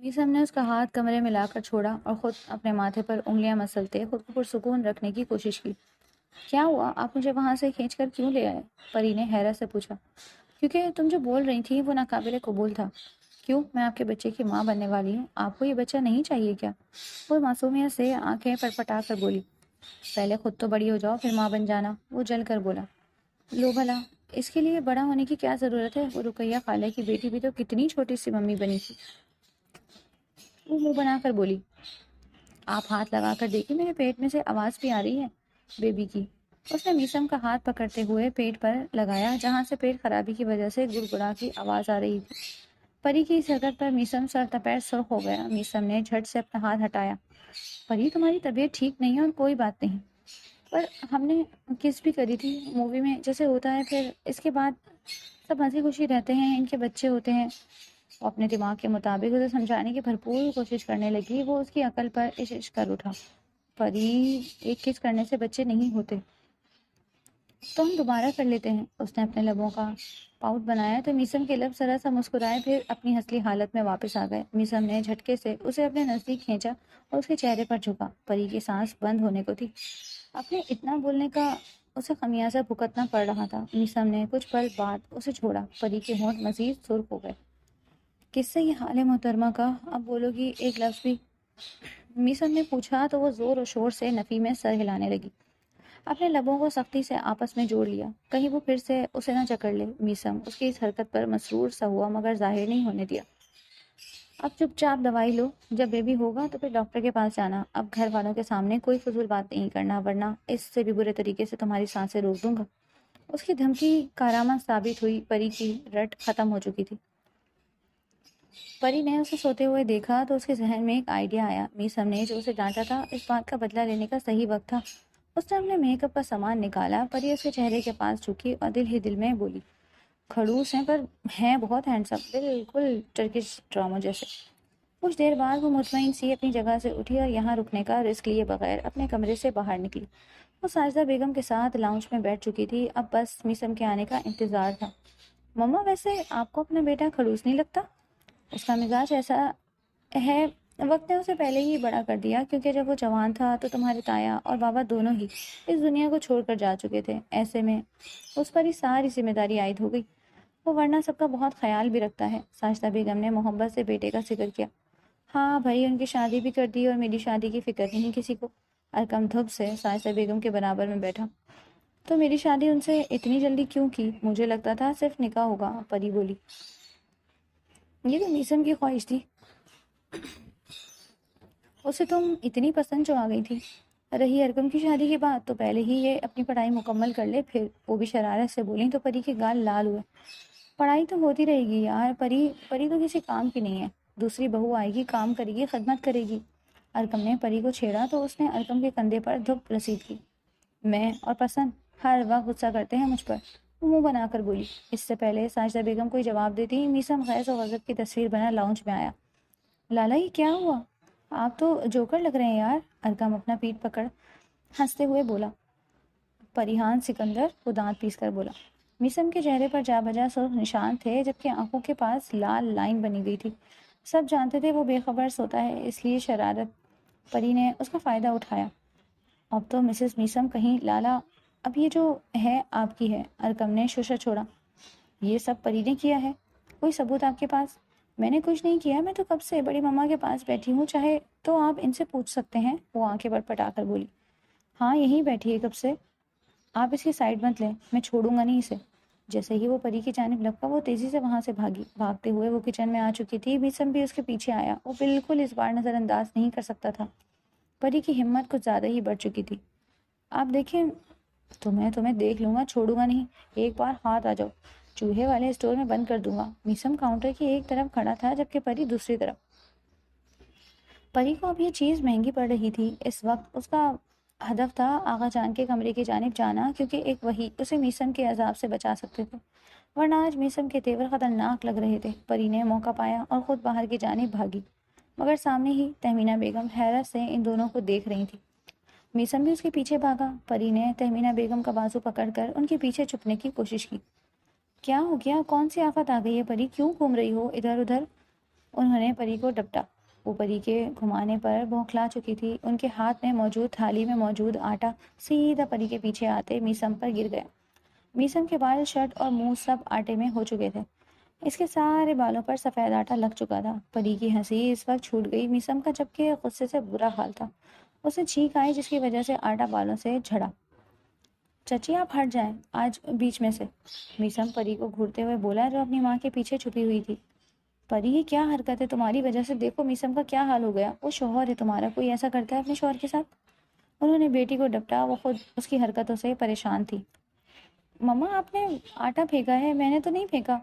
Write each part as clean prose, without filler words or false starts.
میسم نے اس کا ہاتھ کمرے میں لا کر چھوڑا اور خود اپنے ماتھے پر انگلیاں مسلتے خود کو پرسکون رکھنے کی کوشش کی۔ کیا ہوا؟ آپ مجھے وہاں سے کھینچ کر کیوں لے آئے؟ پری نے حیرت سے پوچھا۔ کیونکہ تم جو بول رہی تھی وہ ناقابل قبول تھا۔ کیوں؟ میں آپ کے بچے کی ماں بننے والی ہوں، آپ کو یہ بچہ نہیں چاہیے کیا؟ وہ معصومیت سے آنکھیں پٹپٹا کر بولی۔ پہلے خود تو بڑی ہو جاؤ پھر ماں بن جانا، وہ جل کر بولا۔ لو بھلا، اس کے لیے بڑا ہونے کی کیا ضرورت ہے؟ وہ رقیہ خالہ کی بیٹی بھی تو کتنی چھوٹی سی ممی بنی تھی۔ وہ منہ بنا کر بولی۔ آپ ہاتھ لگا کر دیکھیں، میرے پیٹ میں سے آواز بھی آ رہی ہے بیبی کی۔ اس نے میسم کا ہاتھ پکڑتے ہوئے پیٹ پر لگایا جہاں سے پیٹ خرابی کی وجہ سے گڑگڑا کی آواز آ رہی تھی۔ پری کی اس حرکت پر میسم سر تپیر سرخ ہو گیا۔ میسم نے جھٹ سے اپنا ہاتھ ہٹایا۔ پری، تمہاری طبیعت ٹھیک نہیں ہے اور کوئی بات نہیں، پر ہم نے کس بھی کری تھی مووی میں جیسے ہوتا ہے، پھر اس کے بعد سب ہنسی خوشی رہتے ہیں، ان کے بچے ہوتے ہیں۔ وہ اپنے دماغ کے مطابق اسے سمجھانے کی بھرپور کوشش کرنے لگی۔ وہ اس کی عقل پر عشش کر اٹھا۔ پری، ایک کس کرنے سے بچے نہیں ہوتے، تو ہم دوبارہ کر لیتے ہیں۔ اس نے اپنے لبوں کا پاؤٹ بنایا تو میسم کے لب ذرا سا مسکرائے، پھر اپنی اصلی حالت میں واپس آ گئے۔ میسم نے جھٹکے سے اسے اپنے نزدیک کھینچا اور اس کے چہرے پر جھکا۔ پری کی سانس بند ہونے کو تھی۔ اپنے اتنا بولنے کا اسے خمیازہ بھگتنا پڑ رہا تھا۔ میسم نے کچھ پل بعد اسے چھوڑا۔ پری کے ہونٹ مزید سرخ ہو گئے۔ کس سے یہ حال ہے محترمہ کا؟ اب بولو گی ایک لفظ بھی؟ میسم نے پوچھا تو وہ زور و شور سے نفی میں سر ہلانے لگی۔ اپنے لبوں کو سختی سے آپس میں جوڑ لیا، کہیں وہ پھر سے اسے نہ جکڑ لے۔ میسم اس کی اس حرکت پر مسرور سا ہوا مگر ظاہر نہیں ہونے دیا۔ اب چپ چاپ دوائی لو، جب بیبی ہوگا تو پھر ڈاکٹر کے پاس جانا۔ اب گھر والوں کے سامنے کوئی فضول بات نہیں کرنا، ورنہ اس سے بھی برے طریقے سے تمہاری سانسیں روک دوں گا۔ اس کی دھمکی کارآمد ثابت ہوئی۔ پری کی رٹ ختم ہو چکی تھی۔ پری نے اسے سوتے ہوئے دیکھا تو اس کے ذہن میں ایک آئیڈیا آیا۔ میسم نے جو اسے ڈانٹا تھا، اس بات کا بدلہ لینے کا صحیح وقت تھا۔ اس نے اپنے میک اپ کا سامان نکالا۔ پری اس کے چہرے کے پاس جھکی اور دل ہی دل میں بولی، کھڑوس ہیں پر ہیں بہت ہینڈسم، بالکل ٹرکش ڈراموں جیسے۔ کچھ دیر بعد وہ مطمئن سی اپنی جگہ سے اٹھی اور یہاں رکنے کا رسک لیے بغیر اپنے کمرے سے باہر نکلی۔ وہ ساجدہ بیگم کے ساتھ لاؤنج میں بیٹھ چکی تھی۔ اب بس میسم کے آنے کا انتظار تھا۔ مما، ویسے آپ کو اپنا بیٹا کھڑوس نہیں لگتا؟ اس کا مزاج ایسا ہے، وقت نے اسے پہلے ہی بڑا کر دیا، کیونکہ جب وہ جوان تھا تو تمہارے تایا اور بابا دونوں ہی اس دنیا کو چھوڑ کر جا چکے تھے۔ ایسے میں اس پر ہی ساری ذمہ داری عائد ہو گئی۔ وہ ورنہ سب کا بہت خیال بھی رکھتا ہے۔ ساجدہ بیگم نے محبت سے بیٹے کا ذکر کیا۔ ہاں بھائی، ان کی شادی بھی کر دی اور میری شادی کی فکر نہیں کسی کو۔ ارکم دھپ سے ساجدہ بیگم کے برابر میں بیٹھا۔ تو میری شادی ان سے اتنی جلدی کیوں کی؟ مجھے لگتا تھا صرف نکاح ہوگا، پری بولی۔ یہ تو میسم کی خواہش تھی، اسے تم اتنی پسند جو آ گئی تھی۔ رہی ارکم کی شادی کی بات، تو پہلے ہی یہ اپنی پڑھائی مکمل کر لے پھر۔ وہ بھی شرارت سے بولیں تو پری کے گال لال ہوئے۔ پڑھائی تو ہوتی رہے گی یار، پری تو کسی کام کی نہیں ہے۔ دوسری بہو آئے گی، کام کرے گی، خدمت کرے گی۔ ارکم نے پری کو چھیڑا تو اس نے ارکم کے کندھے پر دھپ رسید کی۔ میں اور پسند ہر وقت غصہ کرتے ہیں مجھ پر، وہ منہ بنا کر بولی۔ اس سے پہلے ساجدہ بیگم کوئی جواب دیتی، میسم غیظ و غضب کی تصویر بنا لاؤنج میں آیا۔ لالا، یہ کیا ہوا؟ آپ تو جوکر لگ رہے ہیں یار، ارکم اپنا پیٹ پکڑ ہنستے ہوئے بولا۔ پریحان سکندر، وہ دانت پیس کر بولا۔ میسم کے چہرے پر جا بجا سرخ نشان تھے، جبکہ آنکھوں کے پاس لال لائن بنی گئی تھی۔ سب جانتے تھے وہ بے خبر سوتا ہے، اس لیے شرارت پری نے اس کا فائدہ اٹھایا۔ اب تو مسز میسم کہیں لالا، اب یہ جو ہے آپ کی ہے۔ ارکم نے شوشہ چھوڑا۔ یہ سب پری نے کیا ہے؟ کوئی ثبوت آپ کے پاس؟ میں نے کچھ نہیں کیا، میں تو کب سے بڑی مما کے پاس بیٹھی ہوں، چاہے تو آپ ان سے پوچھ سکتے ہیں، وہ آنکھیں بڑ پٹا کر بولی۔ ہاں یہیں بیٹھی ہے کب سے، آپ اس کی سائڈ مت لیں، میں چھوڑوں گا نہیں اسے۔ جیسے ہی وہ پری کی جانب لپکا، وہ تیزی سے وہاں سے بھاگی۔ بھاگتے ہوئے وہ کچن میں آ چکی تھی۔ میسم بھی اس کے پیچھے آیا۔ وہ بالکل اس بار نظر انداز نہیں کر سکتا تھا۔ پری کی ہمت کچھ زیادہ ہی بڑھ چکی تھی۔ آپ دیکھیں تو میں تمہیں دیکھ لوں گا، چھوڑوں گا نہیں، ایک بار ہاتھ آ جاؤ چوہے والے اسٹور میں بند کر دوں گا۔ میسم کاؤنٹر کی ایک طرف کھڑا تھا جبکہ پری دوسری طرف۔ پری کو اب یہ چیز مہنگی پڑ رہی تھی۔ اس وقت اس کا ہدف تھا آغا جان کے کمرے کی جانب جانا، کیونکہ ایک وہی اسے میسم کے عذاب سے بچا سکتے تھے، ورنہ آج میسم کے تیور خطرناک لگ رہے تھے۔ پری نے موقع پایا اور خود باہر کی جانب بھاگی، مگر سامنے ہی تہمینہ بیگم حیرت سے ان دونوں کو دیکھ رہی تھی۔ میسم بھی اس کے پیچھے بھاگا۔ پری نے تہمینہ بیگم کا بازو پکڑ کر ان کے پیچھے چھپنے کی کوشش کی۔ کیا ہو گیا؟ کون سی آفت آ گئی ہے پری؟ کیوں گھوم رہی ہو ادھر ادھر؟ انہوں نے پری کو ڈپٹا۔ وہ پری کے گھمانے پر بوکھلا چکی تھی۔ ان کے ہاتھ میں موجود تھالی میں موجود آٹا سیدھا پری کے پیچھے آتے میسم پر گر گیا۔ میسم کے بال، شرٹ اور منہ سب آٹے میں ہو چکے تھے۔ اس کے سارے بالوں پر سفید آٹا لگ چکا تھا۔ پری کی ہنسی اس وقت چھوٹ گئی میسم کا، جبکہ غصے سے برا حال تھا۔ اسے چھینک آئی جس کی وجہ سے آٹا بالوں سے جھڑا۔ چچی آپ ہٹ جائیں آج بیچ میں سے، میسم پری کو گھورتے ہوئے بولا جو اپنی ماں کے پیچھے چھپی ہوئی تھی۔ پری یہ کیا حرکت ہے تمہاری؟ وجہ سے دیکھو میسم کا کیا حال ہو گیا۔ وہ شوہر ہے تمہارا، کوئی ایسا کرتا ہے اپنے شوہر کے ساتھ؟ انہوں نے بیٹی کو ڈپٹا۔ وہ خود اس کی حرکتوں سے پریشان تھی۔ مما آپ نے آٹا پھینکا ہے، میں نے تو نہیں پھینکا،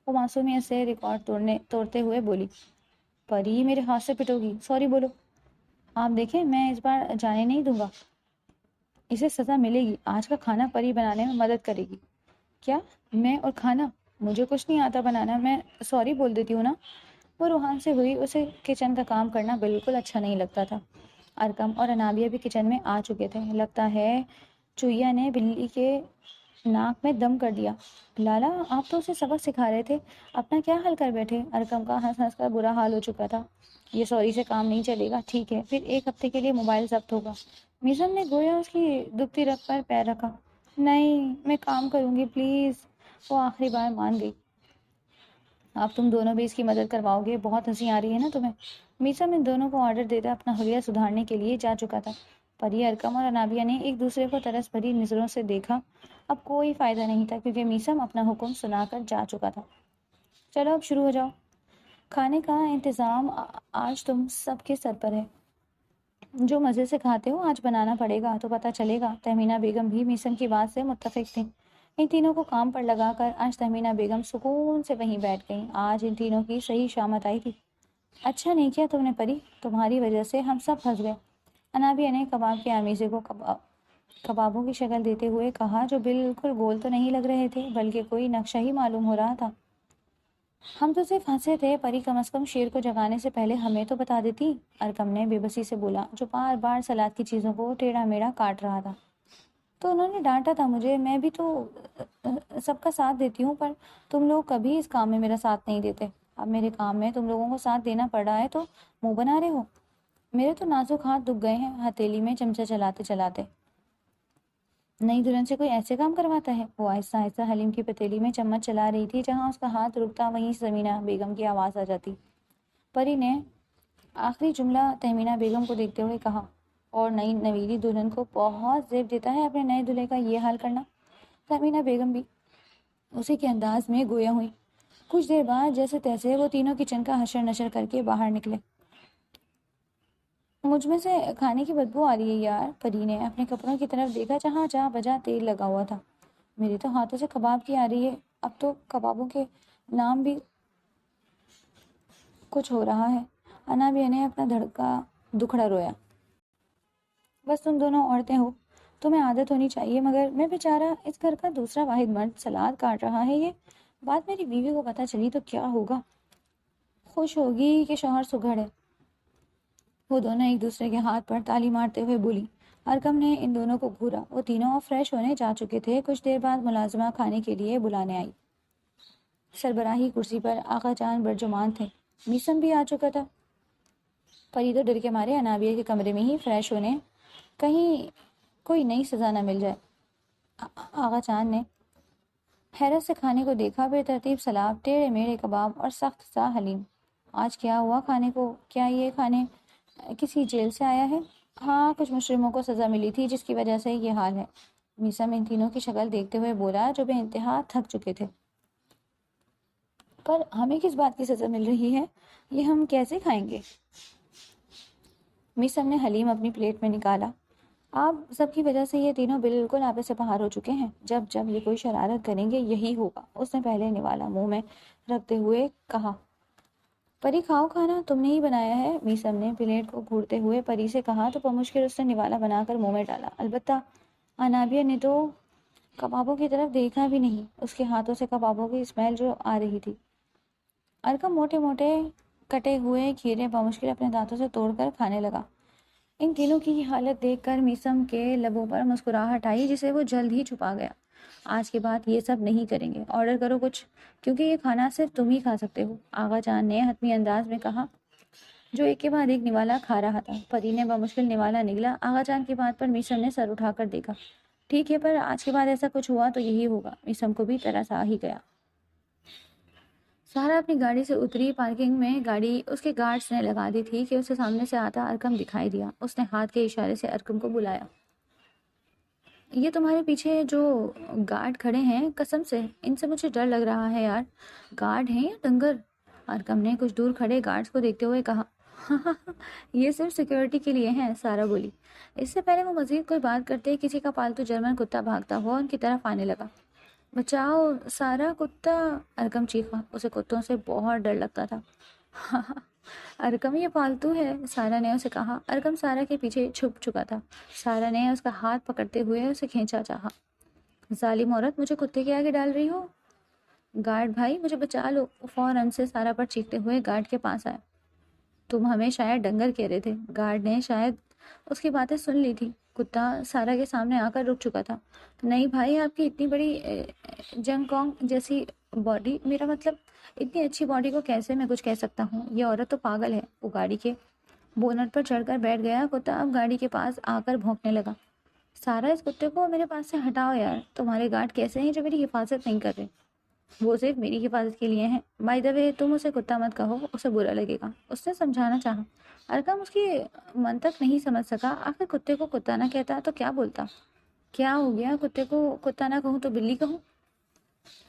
وہ معصومیت سے ریکارڈ توڑتے ہوئے بولی۔ پری میرے ہاتھ سے پٹو گی، سوری بولو۔ آپ دیکھیں میں اس بار جانے نہیں دوں گا، اسے سزا ملے گی۔ آج کا کھانا پری بنانے میں مدد کرے گی۔ کیا میں اور کھانا؟ مجھے کچھ نہیں آتا بنانا، میں سوری بول دیتی ہوں نا۔ وہ روحان سے ہوئی، اسے کچن کا کام کرنا بالکل اچھا نہیں لگتا تھا۔ ارکم اور انابیہ بھی کچن میں آ چکے تھے۔ لگتا ہے چوہیا نے بلی کے ناک میں دم کر دیا۔ لالا آپ تو اسے سبق سکھا رہے تھے، اپنا کیا حل کر بیٹھے؟ ارکم کا ہنس ہنس کر برا حال ہو چکا تھا۔ یہ سوری سے کام نہیں چلے گا، ٹھیک ہے پھر ایک ہفتے کے لیے موبائل ضبط ہوگا۔ میزم نے گویا اس کی دکھتی رگ پر پیر رکھا۔ نہیں میں کام کروں گی پلیز، وہ آخری بار مان گئی۔ اب تم دونوں بھی اس کی مدد کرواؤ گے؟ بہت ہنسی آ رہی ہے نا تمہیں؟ میسم ان دونوں کو آرڈر دیتا اپنا حلیہ سدھارنے کے لیے جا چکا تھا۔ پری، ارکم اور انابیہ نے ایک دوسرے کو ترس بھری نظروں سے دیکھا۔ اب کوئی فائدہ نہیں تھا کیونکہ میسم اپنا حکم سنا کر جا چکا تھا۔ چلو اب شروع ہو جاؤ، کھانے کا انتظام آج تم سب کے سر پر ہے، جو مزے سے کھاتے ہو آج بنانا پڑے گا تو پتہ چلے گا۔ تہمینہ بیگم بھی میسم کی بات سے متفق تھیں۔ ان تینوں کو کام پر لگا کر آج تہمینہ بیگم سکون سے وہیں بیٹھ گئیں۔ آج ان تینوں کی صحیح شامت آئی تھی۔ اچھا نہیں کیا تم نے پری، تمہاری وجہ سے ہم سب پھنس گئے، انابیہ نے کباب کے آمیزے کو کبابوں کی شکل دیتے ہوئے کہا، جو بالکل گول تو نہیں لگ رہے تھے بلکہ کوئی نقشہ ہی معلوم ہو رہا تھا۔ ہم تو صرف ہنسے تھے پری، کم از کم شیر کو جگانے سے پہلے ہمیں تو بتا دیتی، ارکم نے بے بسی سے بولا، جو بار بار سلاد کی چیزوں کو ٹیڑھا میڑھا کاٹ رہا تھا۔ تو انہوں نے ڈانٹا تھا مجھے، میں بھی تو سب کا ساتھ دیتی ہوں، پر تم لوگ کبھی اس کام میں میرا ساتھ نہیں دیتے۔ اب میرے کام میں تم لوگوں کو ساتھ دینا پڑ رہا ہے تو منہ بنا رہے ہو۔ میرے تو نازک ہاتھ دکھ گئے ہیں ہتھیلی میں چمچہ چلاتے چلاتے۔ نئی دلہن سے کوئی ایسے کام کرواتا ہے؟ وہ آہستہ آہستہ حلیم کی پتیلی میں چمچ چلا رہی تھی، جہاں اس کا ہاتھ رکتا وہیں تہمینہ بیگم کی آواز آ جاتی۔ پری نے آخری جملہ تہمینہ بیگم کو دیکھتے ہوئے کہا، اور نئی نویلی دلہن کو بہت زیب دیتا ہے اپنے نئے دلہے کا یہ حال کرنا۔ تہمینہ بیگم بھی اسی کے انداز میں گویا ہوئی۔ کچھ دیر بعد جیسے تیسے وہ تینوں کچن کا حشر نشر کر کے باہر نکلے۔ مجھ میں سے کھانے کی بدبو آ رہی ہے یار، پری نے اپنے کپڑوں کی طرف دیکھا جہاں جا بجا تیل لگا ہوا تھا۔ میرے تو ہاتھوں سے کباب کی آ رہی ہے، اب تو کبابوں کے نام بھی کچھ ہو رہا ہے۔ انابیہ نے اپنا دکھڑا رویا۔ بس تم دونوں عورتیں ہو، تمہیں عادت ہونی چاہیے، مگر میں بیچارہ اس گھر کا دوسرا واحد مرد سلاد کاٹ رہا ہے، یہ بات میری بیوی کو پتہ چلی تو کیا ہوگا؟ خوش ہوگی کہ شوہر سگھڑ ہے۔ وہ دونوں ایک دوسرے کے ہاتھ پر تالی مارتے ہوئے بولی۔ ارکم نے ان دونوں کو گھورا۔ وہ تینوں فریش ہونے جا چکے تھے۔ کچھ دیر بعد ملازمہ کھانے کے لیے بلانے آئی۔ سربراہی کرسی پر آقا جان برجمان تھے۔ میسم بھی آ چکا تھا۔ پری تو ڈر کے مارے انابیہ کے کمرے میں ہی فریش ہونے، کہیں کوئی نئی سزا نہ مل جائے۔ آقا جان نے حیرت سے کھانے کو دیکھا، بے ترتیب سلاد، ٹیڑھے میڑھے کباب اور سخت سا حلیم۔ آج کیا ہوا کھانے کو؟ کیا یہ کھانے کسی جیل سے آیا ہے؟ ہاں کچھ مجرموں کو سزا ملی تھی جس کی وجہ سے یہ حال ہے، میسم ان تینوں کی شکل دیکھتے ہوئے بولا، جو بے انتہا تھک چکے تھے۔ پر ہمیں کس بات کی سزا مل رہی ہے؟ یہ ہم کیسے کھائیں گے؟ میسم نے حلیم اپنی پلیٹ میں نکالا۔ آپ سب کی وجہ سے یہ تینوں بالکل آپے سے باہر ہو چکے ہیں، جب جب یہ کوئی شرارت کریں گے یہی ہوگا، اس نے پہلے نوالا منہ میں رکھتے ہوئے کہا۔ پری کھاؤ کھانا، تم نے ہی بنایا ہے، میسم نے پلیٹ کو گھورتے ہوئے پری سے کہا تو بمشکل اس نے نوالا بنا کر منہ میں ڈالا۔ البتہ انابیہ نے تو کبابوں کی طرف دیکھا بھی نہیں، اس کے ہاتھوں سے کبابوں کی اسمیل جو آ رہی تھی۔ ارکم موٹے موٹے کٹے ہوئے کھیرے بمشکل اپنے دانتوں سے توڑ کر کھانے لگا۔ ان تینوں کی حالت دیکھ کر میسم کے لبوں پر مسکراہٹ آئی جسے وہ جلد ہی چھپا گیا۔ آج کے بعد یہ سب نہیں کریں گے، آرڈر کرو کچھ، کیونکہ یہ کھانا صرف تم ہی کھا سکتے ہو، آغا جان نے حتمی انداز میں کہا، جو ایک کے بعد ایک نوالا کھا رہا تھا۔ پری نے بمشکل نوالا نگلا۔ آغا جان کی بات پر میسم نے سر اٹھا کر دیکھا۔ ٹھیک ہے، پر آج کے بعد ایسا کچھ ہوا تو یہی ہوگا۔ میسم کو بھی ترس آ ہی گیا۔ سارا اپنی گاڑی سے اتری۔ پارکنگ میں گاڑی اس کے گارڈز نے لگا دی تھی کہ اسے سامنے سے آتا ارکم دکھائی دیا۔ اس نے ہاتھ کے اشارے سے ارکم کو بلایا۔ یہ تمہارے پیچھے جو گارڈ کھڑے ہیں، قسم سے ان سے مجھے ڈر لگ رہا ہے یار۔ گارڈ ہیں یا ڈنگر؟ ارکم نے کچھ دور کھڑے گارڈز کو دیکھتے ہوئے کہا۔ یہ صرف سیکیورٹی کے لیے ہیں، سارا بولی۔ اس سے پہلے وہ مزید کوئی بات کرتے، کسی کا پالتو جرمن کتا بھاگتا ہوا ان کی طرف آنے لگا۔ بچاؤ سارا، کتا! ارکم چیخا۔ اسے کتوں سے بہت ڈر لگتا تھا۔ ارکم یہ پالتو ہے، سارا نے اسے کہا۔ ارکم سارا کے پیچھے چھپ چکا تھا۔ سارا نے اس کا ہاتھ پکڑتے ہوئے اسے کھینچا چاہا۔ ظالم عورت، مجھے کتے کے آگے ڈال رہی ہو؟ گارڈ بھائی مجھے بچا لو! فوراً سے سارا پر چیختے ہوئے گارڈ کے پاس آیا۔ تم ہمیں شاید ڈنگر کہہ رہے تھے۔ گارڈ نے شاید اس کی باتیں سن لی تھی۔ کتا سارا کے سامنے آ کر رک چکا تھا۔ نہیں بھائی، آپ کی اتنی بڑی جنگ کانگ جیسی باڈی، میرا مطلب اتنی اچھی باڈی کو کیسے میں کچھ کہہ سکتا ہوں؟ یہ عورت تو پاگل ہے۔ وہ گاڑی کے بونٹ پر چڑھ کر بیٹھ گیا۔ کتا اب گاڑی کے پاس آ کر بھونکنے لگا۔ سارا، اس کتے کو میرے پاس سے ہٹاؤ یار۔ تمہارے گارڈ کیسے ہیں جو میری حفاظت نہیں کر رہے؟ وہ صرف میری حفاظت کے لیے ہیں۔ بائی دا وے، تم اسے کتا مت کہو، اسے برا لگے گا۔ اس نے سمجھانا چاہا۔ ارکم اس کی منطق نہیں سمجھ سکا۔ آخر کتے کو کتا نہ کہتا تو کیا بولتا؟ کیا ہو گیا؟ کتے کو کتا نہ کہوں تو بلی کہوں؟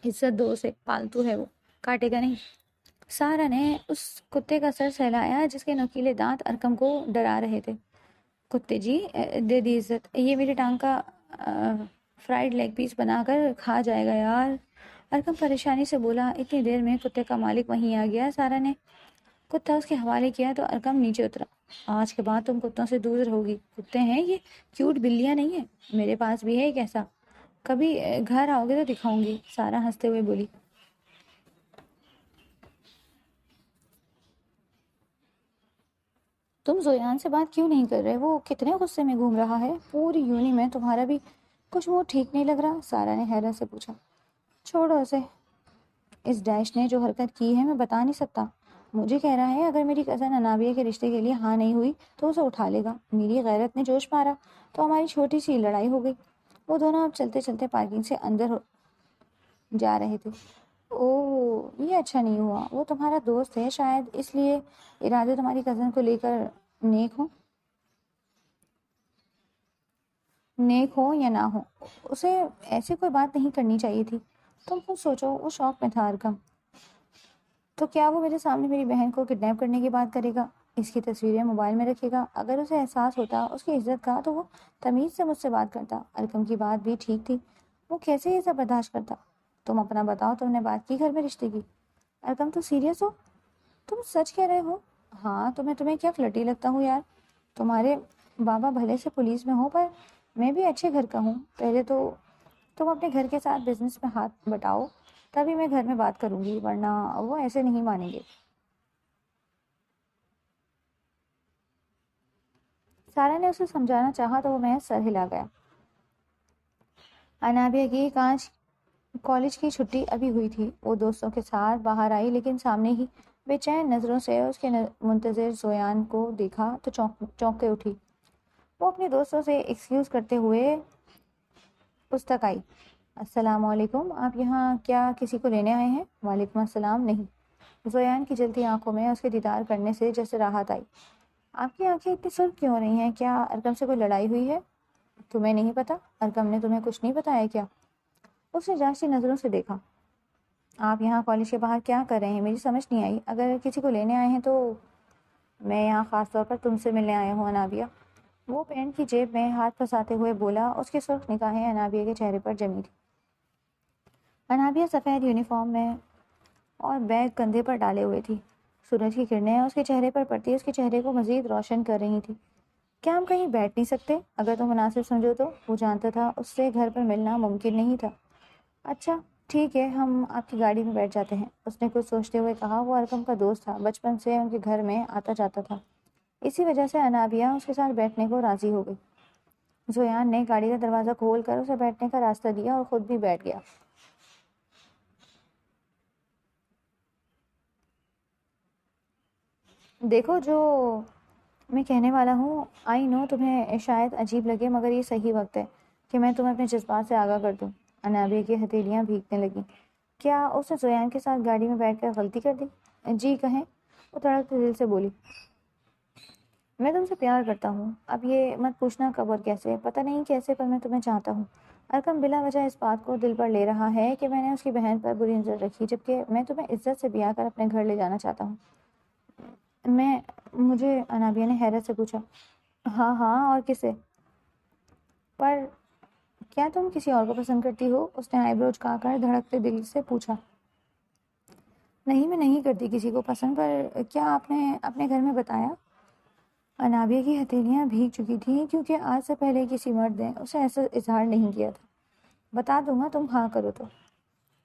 عزت دو اسے، پالتو ہے وہ، کاٹے گا نہیں۔ سارا نے اس کتے کا سر سہلایا جس کے نوکیلے دانت ارکم کو ڈرا رہے تھے۔ کتے جی، دے دی عزت، یہ میری ٹانگ کا فرائیڈ لیگ پیس بنا کر کھا جائے گا یار۔ ارکم پریشانی سے بولا۔ اتنی دیر میں کتے کا مالک وہیں آ گیا۔ سارا نے کتا اس کے حوالے کیا تو ارکم نیچے اترا۔ آج کے بعد تم کتوں سے دور رہوگی۔ کتے ہیں یہ، کیوٹ بلیاں نہیں ہیں۔ میرے پاس بھی ہے ایک ایسا، کبھی گھر آؤ گے تو دکھاؤں گی، سارا ہنستے ہوئے بولی۔ تم زویان سے بات کیوں نہیں کر رہے؟ وہ کتنے غصے میں گھوم رہا ہے؟ پوری یونی میں تمہارا بھی کچھ موڈ ٹھیک نہیں لگ رہا، سارا نے حیرت سے پوچھا۔ چھوڑو اسے، اس ڈیش نے جو حرکت کی ہے میں بتا نہیں سکتا۔ مجھے کہہ رہا ہے اگر میری کزن انابیہ کے رشتے کے لیے ہاں نہیں ہوئی تو اسے اٹھا لے گا۔ میری غیرت نے جوش مارا تو ہماری چھوٹی سی لڑائی ہو گئی۔ وہ دونوں اب چلتے چلتے پارکنگ سے اندر جا رہے تھے۔ اوہ، یہ اچھا نہیں ہوا۔ وہ تمہارا دوست ہے، شاید اس لیے ارادے تمہاری کزن کو لے کر نیک ہو یا نہ ہو، اسے ایسی کوئی بات نہیں کرنی چاہیے تھی۔ تم خود سوچو، وہ شوق میں تھا ارکم، تو کیا وہ میرے سامنے میری بہن کو کڈنیپ کرنے کی بات کرے گا؟ اس کی تصویریں موبائل میں رکھے گا؟ اگر اسے احساس ہوتا اس کی عزت کا تو وہ تمیز سے مجھ سے بات کرتا۔ ارکم کی بات بھی ٹھیک تھی، وہ کیسے یہ سب برداشت کرتا؟ تم اپنا بتاؤ، تم نے بات کی گھر میں رشتے کی؟ ارکم، تو سیریس ہو؟ تم سچ کہہ رہے ہو؟ ہاں، تمہیں کیا فلرٹی لگتا ہوں یار؟ تمہارے بابا بھلے سے پولیس میں ہوں، پر میں بھی اچھے گھر کا ہوں۔ پہلے تو تم اپنے گھر کے ساتھ بزنس میں ہاتھ بٹاؤ، تبھی میں گھر میں بات کروں گی، ورنہ وہ ایسے نہیں مانیں گے۔ سارا نے اسے سمجھانا چاہا تو وہ محض سر ہلا گیا۔ انابیہ کی کالج کی چھٹی ابھی ہوئی تھی۔ وہ دوستوں کے ساتھ باہر آئی، لیکن سامنے ہی بے چین نظروں سے اس کے منتظر زویان کو دیکھا تو چونک کے اٹھی۔ وہ اپنے دوستوں سے ایکسکیوز کرتے ہوئے اس تک آئی۔ السلام علیکم، آپ یہاں کیا کسی کو لینے آئے ہیں؟ وعلیکم السلام۔ نہیں۔ زویان کی جلتی آنکھوں میں اس کے دیدار کرنے سے جیسے راحت آئی۔ آپ کی آنکھیں اتنی سرخ کیوں ہو رہی ہیں؟ کیا ارکم سے کوئی لڑائی ہوئی ہے؟ تمہیں نہیں پتا؟ ارکم نے تمہیں کچھ نہیں بتایا کیا؟ اس نے جانچتی نظروں سے دیکھا۔ آپ یہاں کالج کے باہر کیا کر رہے ہیں؟ میری سمجھ نہیں آئی۔ اگر کسی کو لینے آئے ہیں تو میں یہاں خاص طور پر تم سے ملنے آیا ہوں انابیہ۔ وہ پینٹ کی جیب میں ہاتھ پھنساتے ہوئے بولا۔ اس کی سرخ نگاہیں انابیہ کے چہرے پر جمی تھی۔ انابیہ سفید یونیفارم میں اور بیگ کندھے پر ڈالے ہوئے تھی۔ سورج کی کرنیں اس کے چہرے پر پڑتی اس کے چہرے کو مزید روشن کر رہی تھی۔ کیا ہم کہیں بیٹھ نہیں سکتے؟ اگر تم مناسب سمجھو تو۔ وہ جانتا تھا اس سے گھر پر ملنا ممکن نہیں تھا۔ اچھا ٹھیک ہے، ہم آپ کی گاڑی میں بیٹھ جاتے ہیں، اس نے کچھ سوچتے ہوئے کہا۔ وہ ارکم کا دوست تھا، بچپن سے ان کے گھر میں آتا جاتا تھا، اسی وجہ سے انابیہ اس کے ساتھ بیٹھنے کو راضی ہو گئی۔ زویان نے گاڑی کا دروازہ کھول کر اسے بیٹھنے کا راستہ دیا اور خود بھی بیٹھ گیا۔ دیکھو جو میں کہنے والا ہوں، آئی نو تمہیں شاید عجیب لگے، مگر یہ صحیح وقت ہے کہ میں تمہیں اپنے جذبات سے آگاہ کر دوں۔ انابیہ کی ہتھیلیاں بھیگنے لگیں۔ کیا اس نے زویان کے ساتھ گاڑی میں بیٹھ کر غلطی کر دی؟ جی کہیں، وہ تڑپتے دل سے بولی۔ میں تم سے پیار کرتا ہوں، اب یہ مت پوچھنا کب اور کیسے، پتہ نہیں کیسے، پر میں تمہیں چاہتا ہوں۔ ارقم بلا وجہ اس بات کو دل پر لے رہا ہے کہ میں نے اس کی بہن پر بری نظر رکھی، جبکہ میں تمہیں عزت سے بیاہ کر اپنے گھر لے جانا چاہتا ہوں۔ مجھے، انابیہ نے حیرت سے پوچھا۔ ہاں ہاں، اور کسے؟ پر کیا تم کسی اور کو پسند کرتی ہو؟ اس نے آئی برو جھکا کر دھڑکتے دل سے پوچھا۔ نہیں، میں نہیں کرتی کسی کو پسند، پر کیا آپ نے اپنے گھر میں بتایا؟ انابیہ کی ہتھیلیاں بھیگ چکی تھیں، کیونکہ آج سے پہلے کسی مرد نے اسے ایسا اظہار نہیں کیا تھا۔ بتا دوں گا، تم ہاں کرو تو۔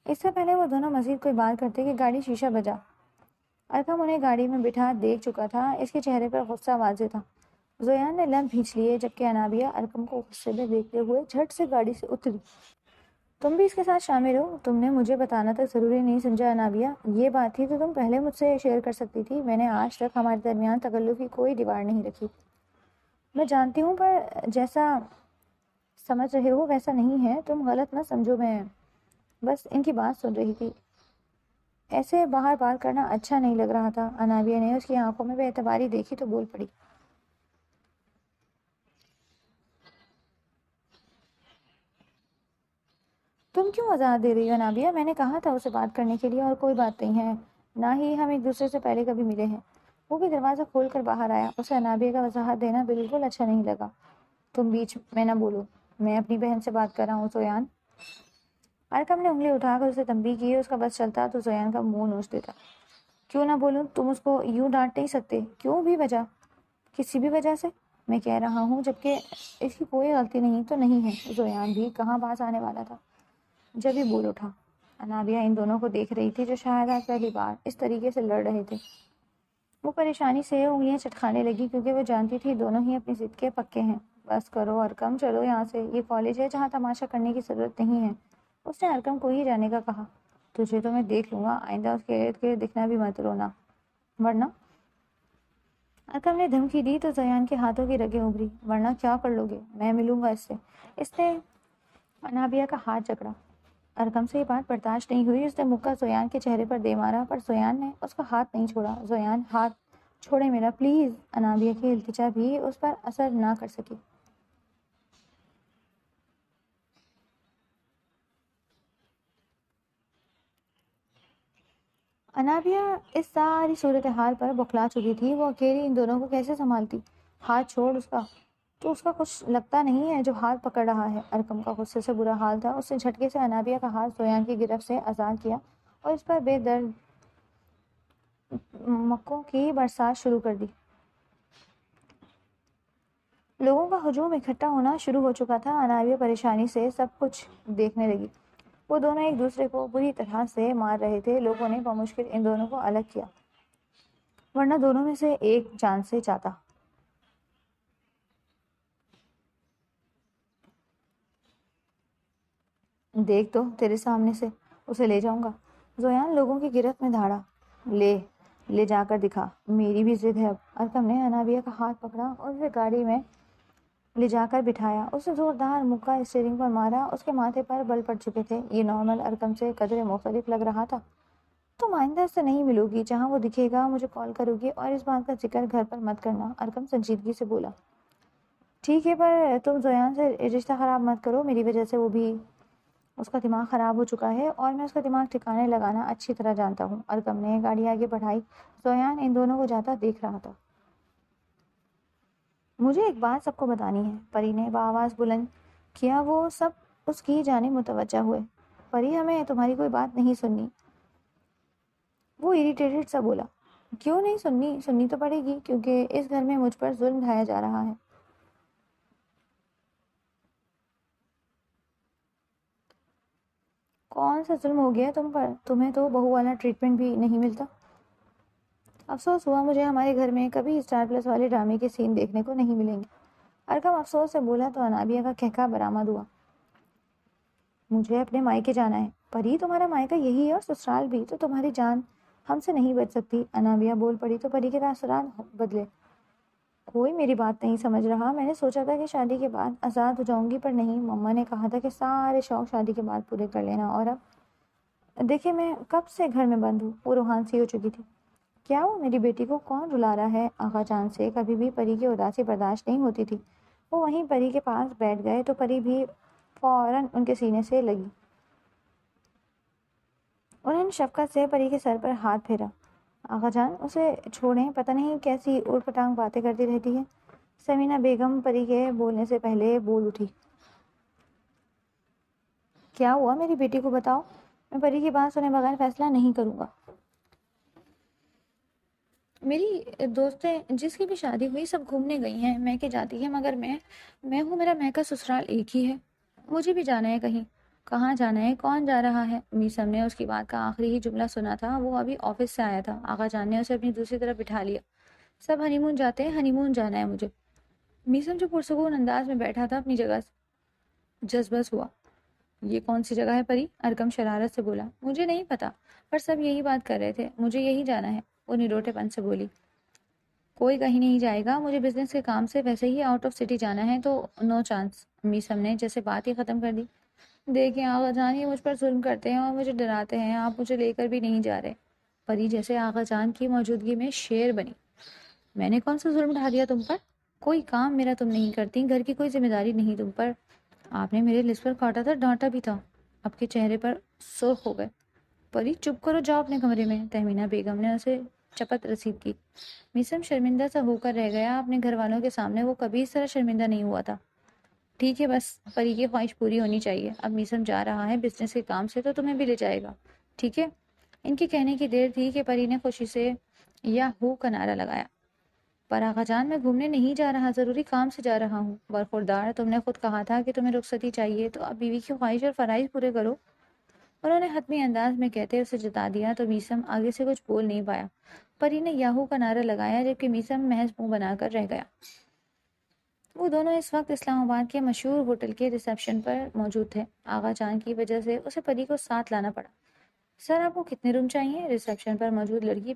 اس سے پہلے وہ دونوں مزید کوئی بات کرتے کہ گاڑی شیشہ بجا۔ ارقم انہیں گاڑی میں بٹھا دیکھ چکا تھا، اس کے چہرے پر غصہ واضح تھا۔ زویان نے لب بھینچ لیے، جبکہ انابیہ ارقم کو غصے میں دیکھتے ہوئے جھٹ سے گاڑی سے اتری۔ تم بھی اس کے ساتھ شامل ہو؟ تم نے مجھے بتانا تک ضروری نہیں سمجھا انابیہ؟ یہ بات تھی تو تم پہلے مجھ سے شیئر کر سکتی تھی۔ میں نے آج تک ہمارے درمیان تکلف کی کوئی دیوار نہیں رکھی۔ میں جانتی ہوں، پر جیسا سمجھ رہے ہو ویسا نہیں ہے، تم غلط نہ سمجھو، میں بس ان کی بات سن رہی تھی۔ ایسے باہر بات کرنا اچھا نہیں لگ رہا تھا۔ انابیہ نے اس کی آنکھوں میں بے اعتباری دیکھی تو بول پڑی۔ تم کیوں وضاحت دے رہی ہو انابیہ؟ میں نے کہا تھا اسے بات کرنے کے لیے، اور کوئی بات نہیں ہے، نہ ہی ہم ایک دوسرے سے پہلے کبھی ملے ہیں۔ وہ بھی دروازہ کھول کر باہر آیا۔ اسے انابیہ کا وضاحت دینا بالکل اچھا نہیں لگا۔ تم بیچ میں نہ بولو، میں اپنی بہن سے بات کر رہا ہوں زویان۔ ارقم نے انگلی اٹھا کر اسے تنبیہ کی۔ اس کا بس چلتا تو زویان کا منہ نوچ دیتا۔ کیوں نہ بولوں؟ تم اس کو یوں ڈانٹ نہیں سکتے؟ کیوں بھی وجہ؟ کسی بھی وجہ سے میں کہہ رہا ہوں، جبکہ اس کی کوئی غلطی نہیں تو نہیں ہے۔ زویان بھی کہاں باز آنے والا تھا جب ہی بول اٹھا۔ انابیہ ان دونوں کو دیکھ رہی تھی جو شاید آج پہلی بار اس طریقے سے لڑ رہے تھے۔ وہ پریشانی سے انگلیاں چٹکانے لگی، کیونکہ وہ جانتی تھی دونوں ہی اپنی ضد کے پکے ہیں۔ بس کرو ارقم، چلو یہاں سے، یہ کالج ہے جہاں تماشا کرنے کی ضرورت نہیں ہے۔ اس نے ارقم کو ہی جانے کا کہا۔ تجھے تو میں دیکھ لوں گا، آئندہ اس کے ارد گرد دکھنا بھی مت رونا، ورنہ۔ ارقم نے دھمکی دی تو زویان کے ہاتھوں کی رگیں ابھری۔ ورنہ کیا کر لو گے؟ میں ملوں گا اس سے۔ اس نے انابیہ کا ہاتھ جکڑا۔ ارقم سے یہ بات برداشت نہیں ہوئی۔ اس نے مکہ زویان کے چہرے پر دے مارا، پر زویان نے اس کا ہاتھ نہیں چھوڑا۔ زویان، ہاتھ چھوڑے میرا، پلیز۔ انابیہ کی التجا بھی اس پر اثر نہ کر سکی۔ انابیہ اس ساری صورتحال پر بوکھلا چکی تھی۔ وہ اکیلی ان دونوں کو کیسے سنبھالتی؟ ہاتھ چھوڑ اس کا۔ تو اس کا کچھ لگتا نہیں ہے جو ہاتھ پکڑ رہا ہے؟ ارقم کا غصے سے برا حال تھا۔ اس نے جھٹکے سے انابیہ کا ہاتھ زویان کی گرفت سے آزاد کیا اور اس پر بے درد مکوں کی برسات شروع کر دی۔ لوگوں کا ہجوم اکٹھا ہونا شروع ہو چکا تھا۔ انابیہ پریشانی سے سب کچھ دیکھنے لگی۔ وہ دونوں ایک دوسرے کو بری طرح سے مار رہے تھے۔ لوگوں نے بمشکل ان دونوں کو الگ کیا، ورنہ دونوں میں سے ایک جان سے جاتا۔ دیکھ تو، تیرے سامنے سے اسے لے جاؤں گا۔ زویان لوگوں کی گرفت میں دھاڑا۔ لے جا کر دکھا، میری بھی ضد ہے اب۔ ارقم نے انابیہ کا ہاتھ پکڑا اور اسے گاڑی میں لے جا کر بٹھایا۔ اس نے زوردار مکہ اسٹیئرنگ پر مارا۔ اس کے ماتھے پر بل پڑ چکے تھے۔ یہ نارمل ارقم سے قدرے مختلف لگ رہا تھا۔ تم آئندہ سے نہیں ملو گی، جہاں وہ دکھے گا مجھے کال کرو گی، اور اس بات کا ذکر گھر پر مت کرنا۔ ارقم سنجیدگی سے بولا۔ ٹھیک ہے، پر تم زویان سے رشتہ خراب مت کرو، میری وجہ سے وہ بھی، اس کا دماغ خراب ہو چکا ہے، اور میں اس کا دماغ ٹھکانے لگانا اچھی طرح جانتا ہوں۔ ارقم نے گاڑی آگے بڑھائی۔ زویان ان دونوں کو جاتا دیکھ رہا تھا۔ مجھے ایک بات سب کو بتانی ہے، پری نے بآواز بلند کیا۔ وہ سب اس کی جانب متوجہ ہوئے۔ پری، ہمیں تمہاری کوئی بات نہیں سننی، وہ اریٹیٹڈ سا بولا۔ کیوں نہیں سننی؟ سننی تو پڑے گی، کیونکہ اس گھر میں مجھ پر ظلم ڈھایا جا رہا ہے۔ کون سا ظلم ہو گیا تم پر؟ تمہیں تو بہو والا ٹریٹمنٹ بھی نہیں ملتا۔ افسوس ہوا مجھے ہمارے گھر میں کبھی اسٹار پلس والے ڈرامے کے سین دیکھنے کو نہیں ملیں گے۔ ارقم افسوس سے بولا تو انابیہ کا کہکا برآمد ہوا۔ مجھے اپنے مائکے جانا ہے۔ پری تمہارا مائکہ یہی ہے اور سسرال بھی، تو تمہاری جان ہم سے نہیں بچ سکتی۔ انابیہ بول پڑی تو پری کے تاثرات بدلے۔ کوئی میری بات نہیں سمجھ رہا۔ میں نے سوچا تھا کہ شادی کے بعد آزاد ہو جاؤں گی، پر نہیں، مما نے کہا تھا کہ سارے شوق شادی کے بعد پورے کر لینا، اور اب دیکھیں میں کب سے گھر میں بند ہوں۔ وہ روحان سی ہو چکی تھی۔ کیا وہ میری بیٹی کو کون رلا رہا ہے؟ آغا جان سے کبھی بھی پری کی اداسی برداشت نہیں ہوتی تھی۔ وہ وہیں پری کے پاس بیٹھ گئے تو پری بھی فوراً ان کے سینے سے لگی۔ انہوں نے شفقت سے پری کے سر پر ہاتھ پھیرا۔ آغا جان اسے چھوڑیں، پتہ نہیں کیسی اوٹ پٹانگ باتیں کرتی رہتی ہے۔ سمینہ بیگم پری کے بولنے سے پہلے بول اٹھی۔ کیا ہوا میری بیٹی کو بتاؤ۔ میں پری کی بات سنے بغیر فیصلہ نہیں کروں گا۔ میری دوستیں جس کی بھی شادی ہوئی سب گھومنے گئی ہیں، میکے جاتی ہیں، مگر میں ہوں، میرا میکا سسرال ایک ہی ہے۔ مجھے بھی جانا ہے کہیں۔ کہاں جانا ہے؟ کون جا رہا ہے؟ میسم نے اس کی بات کا آخری ہی جملہ سنا تھا۔ وہ ابھی آفس سے آیا تھا۔ آغا جان نے اسے اپنی دوسری طرف بٹھا لیا۔ سب ہنی مون جاتے ہیں، ہنی مون جانا ہے مجھے۔ میسم جو پرسکون انداز میں بیٹھا تھا اپنی جگہ سے جذبس ہوا۔ یہ کون سی جگہ ہے پری؟ ارقم شرارت سے بولا۔ مجھے نہیں پتا، پر سب یہی بات کر رہے تھے، مجھے یہی جانا ہے، وہ نروٹے پن سے بولی۔ کوئی کہیں نہیں جائے گا، مجھے بزنس کے کام سے ویسے ہی آؤٹ آف سٹی جانا ہے، تو نو چانس۔ میسم نے جیسے بات ہی ختم کر دی۔ دیکھیں آغا جان، یہ مجھ پر ظلم کرتے ہیں اور مجھے ڈراتے ہیں، آپ مجھے لے کر بھی نہیں جا رہے۔ پری جیسے آغا جان کی موجودگی میں شیر بنی۔ میں نے کون سا ظلم ڈھا دیا تم پر؟ کوئی کام میرا تم نہیں کرتی، گھر کی کوئی ذمہ داری نہیں تم پر۔ آپ نے میرے لسٹ پر کاٹا تھا، ڈانٹا بھی تھا۔ آپ کے چہرے پر سرخ ہو گئے۔ پری چپ کرو، جاؤ اپنے کمرے میں۔ تہمینہ بیگم نے اسے چپت رسید کی۔ میسم شرمندہ سا ہو کر رہ گیا۔ اپنے گھر والوں کے سامنے وہ کبھی اس طرح شرمندہ نہیں ہوا تھا۔ ٹھیک ہے، بس پری کی خواہش پوری ہونی چاہیے۔ اب میسم جا رہا ہے بزنس کے کام سے، تو تمہیں بھی لے جائے گا، ٹھیک ہے؟ ان کے کہنے کی دیر تھی کہ پری نے خوشی سے یا ہو کا نعرہ لگایا۔ پر آغا جان، میں گھومنے نہیں جا رہا، ضروری کام سے جا رہا ہوں۔ برخوردار، تم نے خود کہا تھا کہ تمہیں رخصتی چاہیے، تو اب بیوی کی خواہش اور فرائض پورے کرو۔ انہوں نے حتمی انداز میں کہتے اسے جتا دیا تو میسم آگے سے کچھ بول نہیں پایا۔ پری نے یاہو کا نعرہ لگایا، جبکہ میسم محض منہ بنا کر رہ گیا۔ وہ دونوں اس وقت اسلام آباد کے مشہور ہوٹل کے ریسیپشن پر موجود تھے۔ آغا جان کی وجہ سے اسے پری کو ساتھ لانا پڑا۔ سر آپ کو کتنے روم چاہیے؟ ریسیپشن پر موجود لڑکی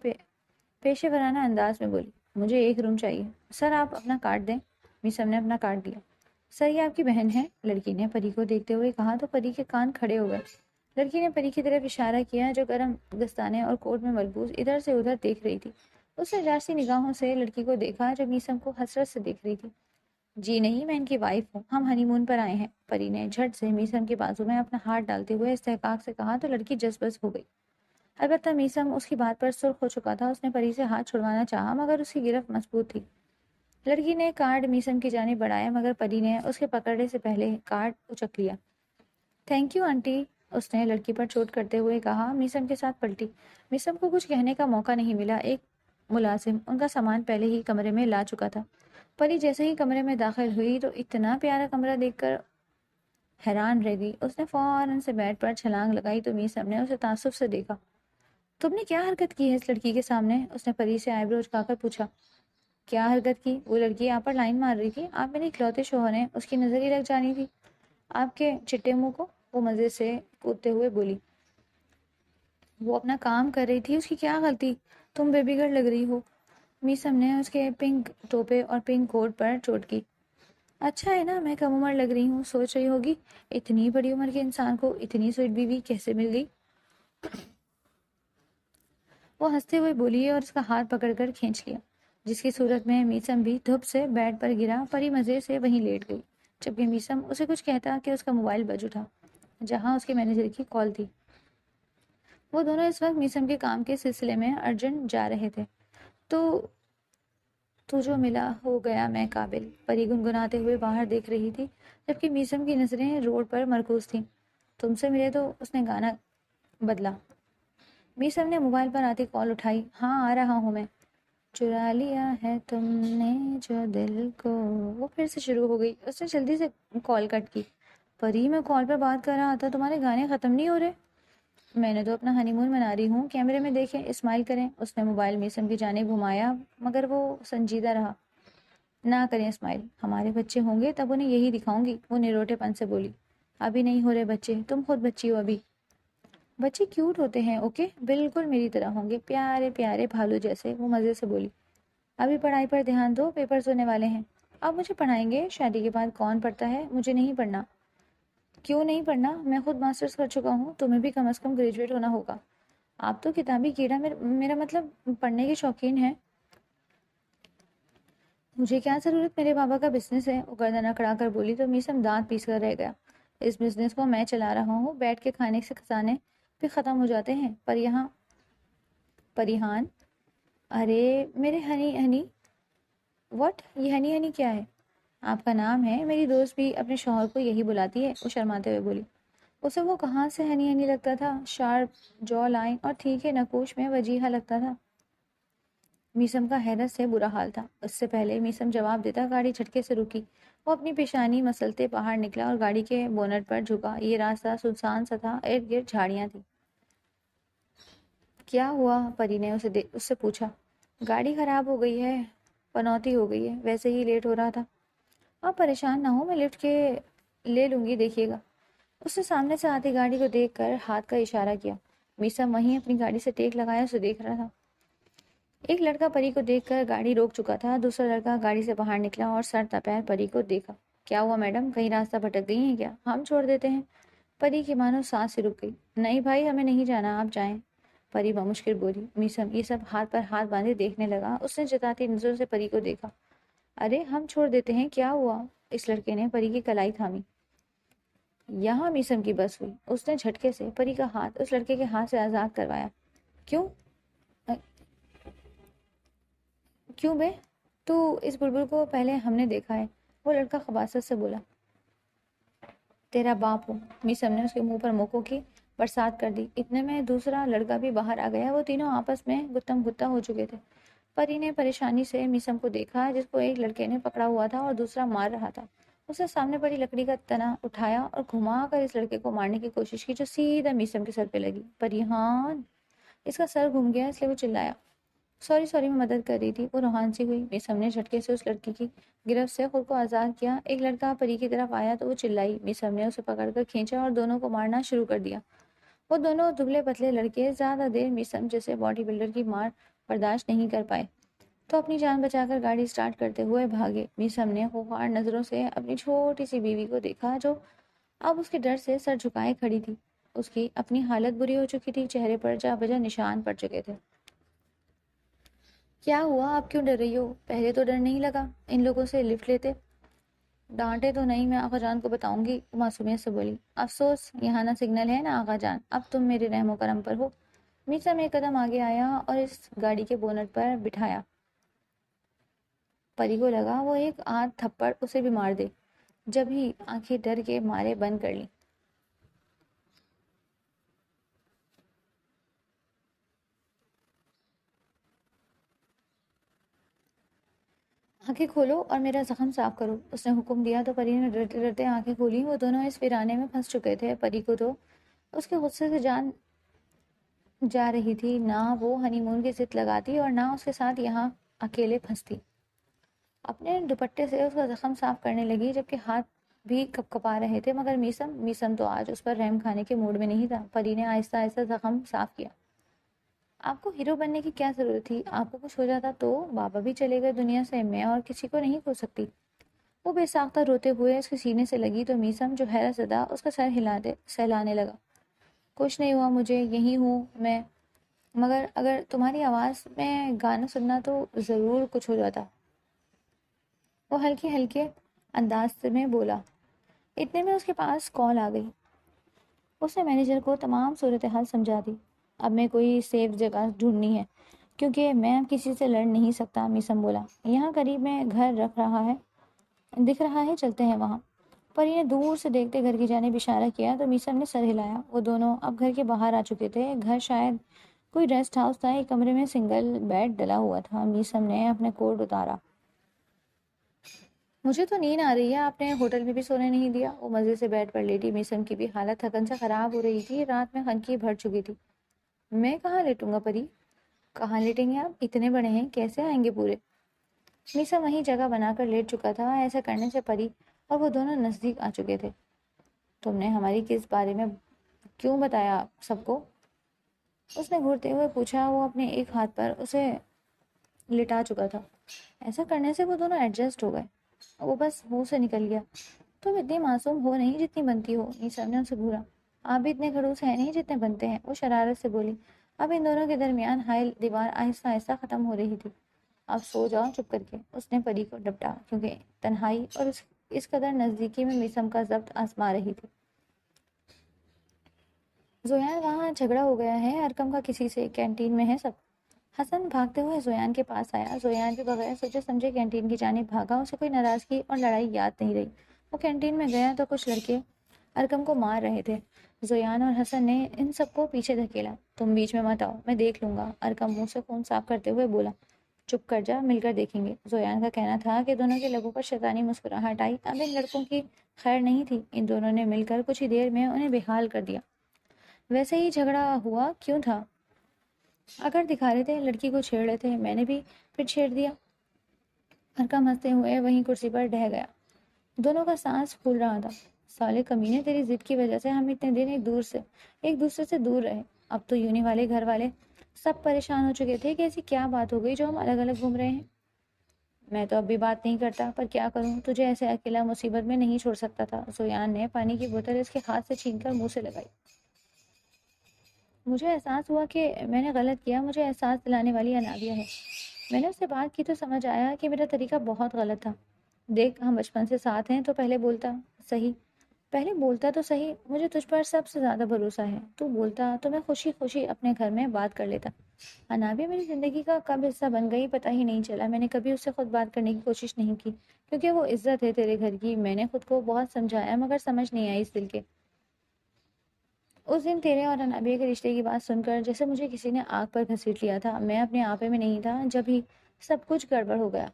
پیشے ورانہ انداز میں بولی۔ مجھے ایک روم چاہیے۔ سر آپ اپنا کارڈ دیں۔ میسم نے اپنا کارڈ دیا۔ سر یہ آپ کی بہن ہے، لڑکی نے پری کو دیکھتے ہوئے کہا تو پری کے کان کھڑے ہو گئے۔ لڑکی نے پری کی طرف اشارہ کیا، جو گرم دستانے اور کوٹ میں ملبوس ادھر سے ادھر دیکھ رہی تھی۔ اس نے جارسی نگاہوں سے لڑکی کو دیکھا جو میسم کو حسرت سے دیکھ رہی تھی۔ جی نہیں، میں ان کی وائف ہوں، ہم ہنی مون پر آئے ہیں۔ پری نے جھٹ سے میسم کے بازو میں اپنا ہاتھ ڈالتے ہوئے استحقاق سے کہا تو لڑکی جذبس ہو گئی۔ البتہ میسم اس کی بات پر سرخ ہو چکا تھا۔ اس نے پری سے ہاتھ چھڑوانا چاہا، مگر اس کی گرفت مضبوط تھی۔ لڑکی نے کارڈ میسم کی جانب بڑھایا، مگر پری نے اس کے پکڑنے سے پہلے کارڈ اچک لیا۔ تھینک یو آنٹی، اس نے لڑکی پر چوٹ کرتے ہوئے کہا۔ میسم کے ساتھ پلٹی۔ میسم کو کچھ کہنے کا موقع نہیں ملا۔ ایک ملازم ان کا سامان پہلے ہی کمرے میں لا چکا تھا۔ پری جیسے ہی کمرے میں داخل ہوئی تو اتنا پیارا کمرہ دیکھ کر حیران رہ گئی۔ اس نے فوراً سے بیڈ پر چھلانگ لگائی تو میسم نے اسے تعصب سے دیکھا۔ تم نے کیا حرکت کی ہے اس لڑکی کے سامنے؟ اس نے پری سے آئی برو جھکا کر پوچھا۔ کیا حرکت کی؟ وہ لڑکی آپ پر لائن مار رہی تھی، آپ میرے اکلوتے شوہر ہیں، اس کی نظر ہی لگ جانی تھی آپ کے چٹے منہ کو، وہ مزے سے کودتے ہوئے بولی۔ وہ اپنا کام کر رہی تھی، اس کی کیا غلطی؟ تم بیبی گرل لگ رہی ہو۔ میسم نے اس کے پنک ٹوپے اور پنک کوٹ پر چوٹ کی۔ اچھا ہے نا، میں کم عمر لگ رہی ہوں، سوچ رہی ہوگی اتنی بڑی عمر کے انسان کو اتنی سویٹ بیوی کیسے مل گئی۔ وہ ہنستے ہوئے بولی اور اس کا ہاتھ پکڑ کر کھینچ لیا، جس کی صورت میں میسم بھی دھپ سے بیڈ پر گرا۔ پری مزے سے وہیں لیٹ گئی، جبکہ میسم اسے کچھ کہتا کہ اس کا موبائل بج اٹھا، جہاں اس کے مینیجر کی کال تھی۔ وہ دونوں اس وقت میسم کے کام کے سلسلے میں ارجنٹ جا رہے تھے۔ تو جو ملا ہو گیا میں قابل، پری گنگناتے ہوئے باہر دیکھ رہی تھی، جبکہ میسم کی نظریں روڈ پر مرکوز تھیں۔ تم سے ملے تو اس نے گانا بدلا۔ میسم نے موبائل پر آتی کال اٹھائی۔ ہاں آ رہا ہوں میں۔ چرا لیا ہے تم نے جو دل کو، وہ پھر سے شروع ہو گئی۔ اس نے جلدی سے کال کٹ کی۔ پری میں کال پر بات کر رہا تھا، تمہارے گانے ختم نہیں ہو رہے؟ میں نے تو اپنا ہنی مون منا رہی ہوں، کیمرے میں دیکھیں، اسمائل کریں۔ اس نے موبائل میسم کی جانب گھمایا، مگر وہ سنجیدہ رہا۔ نہ کریں اسمائل، ہمارے بچے ہوں گے تب انہیں یہی دکھاؤں گی، وہ نروٹے پن سے بولی۔ ابھی نہیں ہو رہے بچے، تم خود بچی ہو ابھی۔ بچے کیوٹ ہوتے ہیں، اوکے، بالکل میری طرح ہوں گے، پیارے پیارے بھالو جیسے، وہ مزے سے بولی۔ ابھی پڑھائی پر دھیان دو، پیپرز ہونے والے ہیں۔ اب مجھے پڑھائیں گے؟ شادی کے بعد کون پڑھتا ہے؟ مجھے نہیں پڑھنا۔ کیوں نہیں پڑھنا؟ میں خود ماسٹرز کر چکا ہوں، تمہیں بھی کم از کم گریجویٹ ہونا ہوگا۔ آپ تو کتابی کیڑا، میرا مطلب پڑھنے کے شوقین ہیں۔ مجھے کیا ضرورت، میرے بابا کا بزنس ہے، وہ گردن اکڑا کر بولی تو میسم دانت پیس کر رہ گیا۔ اس بزنس کو میں چلا رہا ہوں، بیٹھ کے کھانے سے خزانے بھی ختم ہو جاتے ہیں، پر یہاں پریحان، ارے میرے ہنی ہنی، واٹ، یہ ہنی ہنی کیا ہے؟ آپ کا نام ہے، میری دوست بھی اپنے شوہر کو یہی بلاتی ہے، وہ شرماتے ہوئے بولی۔ اسے وہ کہاں سے ہنی ہنی لگتا تھا، شارپ جو لائن اور تھیکے نقوش میں وجیہہ لگتا تھا۔ میسم کا حیرت سے برا حال تھا۔ اس سے پہلے میسم جواب دیتا گاڑی جھٹکے سے رکی، وہ اپنی پیشانی مسلتے باہر نکلا اور گاڑی کے بونٹ پر جھکا۔ یہ راستہ سنسان سا تھا، ارد گرد جھاڑیاں تھیں۔ کیا ہوا؟ پری نے اس سے پوچھا۔ گاڑی خراب ہو گئی ہے، پنوتی ہو گئی ہے، ویسے ہی لیٹ ہو رہا تھا۔ آپ پریشان نہ ہو، میں لفٹ کے لے لوں گی، دیکھیے گا۔ اس نے سامنے سے آتی گاڑی کو دیکھ کر ہاتھ کا اشارہ کیا۔ میسم وہیں اپنی گاڑی سے ٹیک لگایا اسے دیکھ رہا تھا۔ ایک لڑکا پری کو دیکھ کر گاڑی روک چکا تھا، دوسرا لڑکا گاڑی سے باہر نکلا اور سر تپیر پری کو دیکھا۔ کیا ہوا میڈم، کہیں راستہ بھٹک گئی ہیں کیا؟ ہم چھوڑ دیتے ہیں۔ پری کی مانو سانس سے رک گئی۔ نہیں بھائی، ہمیں نہیں جانا، آپ جائیں، پری بمشکل بولی۔ میسم یہ سب ہاتھ پر ہاتھ باندھے دیکھنے لگا، اس نے جتاتی نظروں سے پری کو دیکھا۔ ارے ہم چھوڑ دیتے ہیں، کیا ہوا؟ اس لڑکے نے پری کی کلائی تھامی۔ یہاں میسم کی بس ہوئی، اس نے جھٹکے سے پری کا ہاتھ اس لڑکے کے ہاتھ سے آزاد کروایا۔ کیوں کیوں بے؟ تو اس بلبل کو پہلے ہم نے دیکھا ہے، وہ لڑکا خباثت سے بولا۔ تیرا باپ ہوں، میسم نے اس کے منہ پر موقعوں کی برسات کر دی۔ اتنے میں دوسرا لڑکا بھی باہر آ گیا، وہ تینوں آپس میں گتم گتا ہو چکے تھے۔ پری نے پریشانی سے میسم کو دیکھا، جس کو ایک لڑکے نے پکڑا ہوا تھا اور دوسرا مار رہا تھا۔ اس نے سامنے پڑی لکڑی کا تنا اٹھایا اور گھما کر اس لڑکے کو مارنے کی کوشش کی، جو سیدھا میسم کے سر پہ لگی۔ پریحان، اس کا سر گھوم گیا، اس لیے وہ چلایا۔ سوری میں مدد کر رہی تھی، وہ روحان سی ہوئی۔ میسم نے جھٹکے سے اس لڑکی کی گرفت سے خود کو آزاد کیا۔ ایک لڑکا پری کی طرف آیا تو وہ چلائی۔ میسم نے اسے پکڑ کر کھینچا اور دونوں کو مارنا شروع کر دیا۔ وہ دونوں دبلے پتلے لڑکے زیادہ دیر میسم جیسے باڈی بلڈر کی مار برداشت نہیں کر پائے تو اپنی جان بچا کر گاڑی سٹارٹ کرتے ہوئے بھاگے۔ میسم نے خوخار نظروں سے اپنی چھوٹی سی بیوی کو دیکھا، جو اب اس کے ڈر سے سر جھکائے کھڑی تھی۔ اس کی اپنی حالت بری ہو چکی تھی، چہرے پر جا بجا نشان پڑ چکے تھے۔ کیا ہوا؟ آپ کیوں ڈر رہی ہو؟ پہلے تو ڈر نہیں لگا، ان لوگوں سے لفٹ لیتے۔ ڈانٹے تو نہیں، میں آقا جان کو بتاؤں گی، وہ معصومیت سے بولی۔ افسوس، یہاں نہ سگنل ہے نہ آقا جان، اب تم میرے رحم و کرم پر ہو۔ میسم ایک قدم آگے آیا اور اس گاڑی کے بونٹ پر بٹھایا۔ پری کو لگا وہ ایک آدھ تھپڑ اسے بھی مار دے، جب ہی آنکھیں ڈر کے مارے بند کر لیں۔ آنکھیں کھولو اور میرا زخم صاف کرو، اس نے حکم دیا تو پری نے ڈرتے ڈرتے آنکھیں کھولی۔ وہ دونوں اس ویرانے میں پھنس چکے تھے۔ پری کو تو اس کے غصے سے جان جا رہی تھی، نہ وہ ہنی مون کی ضد لگاتی اور نہ اس کے ساتھ یہاں اکیلے پھنستی۔ اپنے دوپٹے سے اس کا زخم صاف کرنے لگی، جبکہ ہاتھ بھی کپ کپا رہے تھے، مگر میسم تو آج اس پر رحم کھانے کے موڈ میں نہیں تھا۔ پری نے آہستہ آہستہ زخم صاف کیا۔ آپ کو ہیرو بننے کی کیا ضرورت تھی؟ آپ کو کچھ ہو جاتا تو؟ بابا بھی چلے گئے دنیا سے، میں اور کسی کو نہیں کھو سکتی۔ وہ بے ساختہ روتے ہوئے اس کے سینے سے لگی تو میسم جو حیرت زدہ اس کا سر سہلانے لگا۔ کچھ نہیں ہوا مجھے، یہی ہوں میں، مگر اگر تمہاری آواز میں گانا سننا تو ضرور کچھ ہو جاتا، وہ ہلکے انداز میں بولا۔ اتنے میں اس کے پاس کال آ گئی۔ اس نے مینیجر کو تمام صورتحال سمجھا دی۔ اب میں کوئی سیف جگہ ڈھونڈنی ہے، کیونکہ میں اب کسی سے لڑ نہیں سکتا، میسم بولا۔ یہاں قریب میں گھر دکھ رہا ہے، چلتے ہیں وہاں۔ پری نے دور سے دیکھتے گھر کی جانب اشارہ کیا تو میسم نے سر ہلایا۔ وہ دونوں اب گھر کے باہر آ چکے تھے۔ گھر شاید کوئی ریسٹ ہاؤس تھا، ایک کمرے میں سنگل بیڈ ڈلا ہوا تھا۔ میسم نے اپنے کوٹ اتارا۔ مجھے تو نیند آ رہی ہے، آپ نے ہوٹل میں بھی سونے نہیں دیا، وہ مزے سے بیڈ پر لیٹی۔ میسم کی بھی حالت تھکن سے خراب ہو رہی تھی، رات میں خنکی بھر چکی تھی۔ میں کہاں لیٹوں گا پری؟ کہاں لیٹیں گے آپ؟ اتنے بڑے ہیں، کیسے آئیں گے پورے؟ میسا وہیں جگہ بنا کر لیٹ چکا تھا۔ ایسا کرنے سے پری اور وہ دونوں نزدیک آ چکے تھے۔ تم نے ہماری کس بارے میں کیوں بتایا سب کو؟ اس نے گھورتے ہوئے پوچھا۔ وہ اپنے ایک ہاتھ پر اسے لٹا چکا تھا۔ ایسا کرنے سے وہ دونوں ایڈجسٹ ہو گئے۔ وہ بس منہ سے نکل گیا۔ تم اتنی معصوم ہو نہیں جتنی بنتی ہو، نیسا نے اسے گھورا۔ آپ بھی اتنے خڑوس ہیں نہیں جتنے بنتے ہیں، وہ شرارت سے بولی۔ اب ان دونوں کے درمیان حائل دیوار آہستہ آہستہ ختم ہو رہی تھی۔ اب سو جاؤ چپ کر کے، اس نے پری کو ڈپٹا، کیونکہ تنہائی اور اس قدر نزدیکی میں میسم کا ضبط آزما رہی تھی۔ زویان وہاں جھگڑا ہو گیا ہے ارکم کا کسی سے، کینٹین میں ہے سب۔ حسن بھاگتے ہوئے زویان کے پاس آیا۔ زویان بھی بغیر سوچے سمجھے کینٹین کی جانب بھاگا۔ اسے کوئی ناراضگی اور لڑائی یاد نہیں رہی۔ وہ کینٹین میں گیا تو کچھ لڑکے ارکم کو مار رہے تھے۔ زویان اور حسن نے ان سب کو پیچھے دھکیلا۔ تم بیچ میں مت آؤ، میں دیکھ لوں گا، ارکم منہ سے خون صاف کرتے ہوئے بولا۔ چپ کر جا، مل کر دیکھیں گے۔ زویان کا کہنا تھا کہ دونوں کے لبوں پر شیطانی مسکراہٹ آئی۔ اب ان لڑکوں کی خیر نہیں تھی۔ ان دونوں نے مل کر کچھ ہی دیر میں انہیں بےحال کر دیا۔ ویسے ہی جھگڑا ہوا کیوں تھا؟ اگر دکھا رہے تھے، لڑکی کو چھیڑ رہے تھے، میں نے بھی پھر چھیڑ دیا۔ ارکم ہنستے ہوئے وہیں کرسی پر ڈہ گیا۔ دونوں کا سانس پھول رہا تھا۔ سالے کمینے، تیری ضد کی وجہ سے ہم اتنے دن ایک دوسرے سے دور رہے۔ اب تو یونی والے گھر والے سب پریشان ہو چکے تھے کہ ایسی کیا بات ہو گئی جو ہم الگ الگ گھوم رہے ہیں۔ میں تو اب بھی بات نہیں کرتا، پر کیا کروں، تجھے ایسے اکیلا مصیبت میں نہیں چھوڑ سکتا تھا۔ زویان نے پانی کی بوتل اس کے ہاتھ سے چھین کر منہ سے لگائی۔ مجھے احساس ہوا کہ میں نے غلط کیا۔ مجھے احساس دلانے والی انابیہ ہے۔ میں نے اس سے بات کی تو سمجھ آیا کہ میرا طریقہ بہت غلط تھا۔ دیکھ، ہم بچپن سے ساتھ ہیں، تو پہلے بولتا تو صحیح۔ مجھے تجھ پر سب سے زیادہ بھروسہ ہے۔ تو بولتا تو میں خوشی خوشی اپنے گھر میں بات کر لیتا۔ انابیہ میری زندگی کا کب حصہ بن گئی پتہ ہی نہیں چلا۔ میں نے کبھی اس سے خود بات کرنے کی کوشش نہیں کی، کیونکہ وہ عزت ہے تیرے گھر کی۔ میں نے خود کو بہت سمجھایا، مگر سمجھ نہیں آئی اس دل کے۔ اس دن تیرے اور انابیہ کے رشتے کی بات سن کر جیسے مجھے کسی نے آگ پر گھسیٹ لیا تھا۔ میں اپنے آپے میں نہیں تھا، جب ہی سب کچھ گڑبڑ ہو گیا۔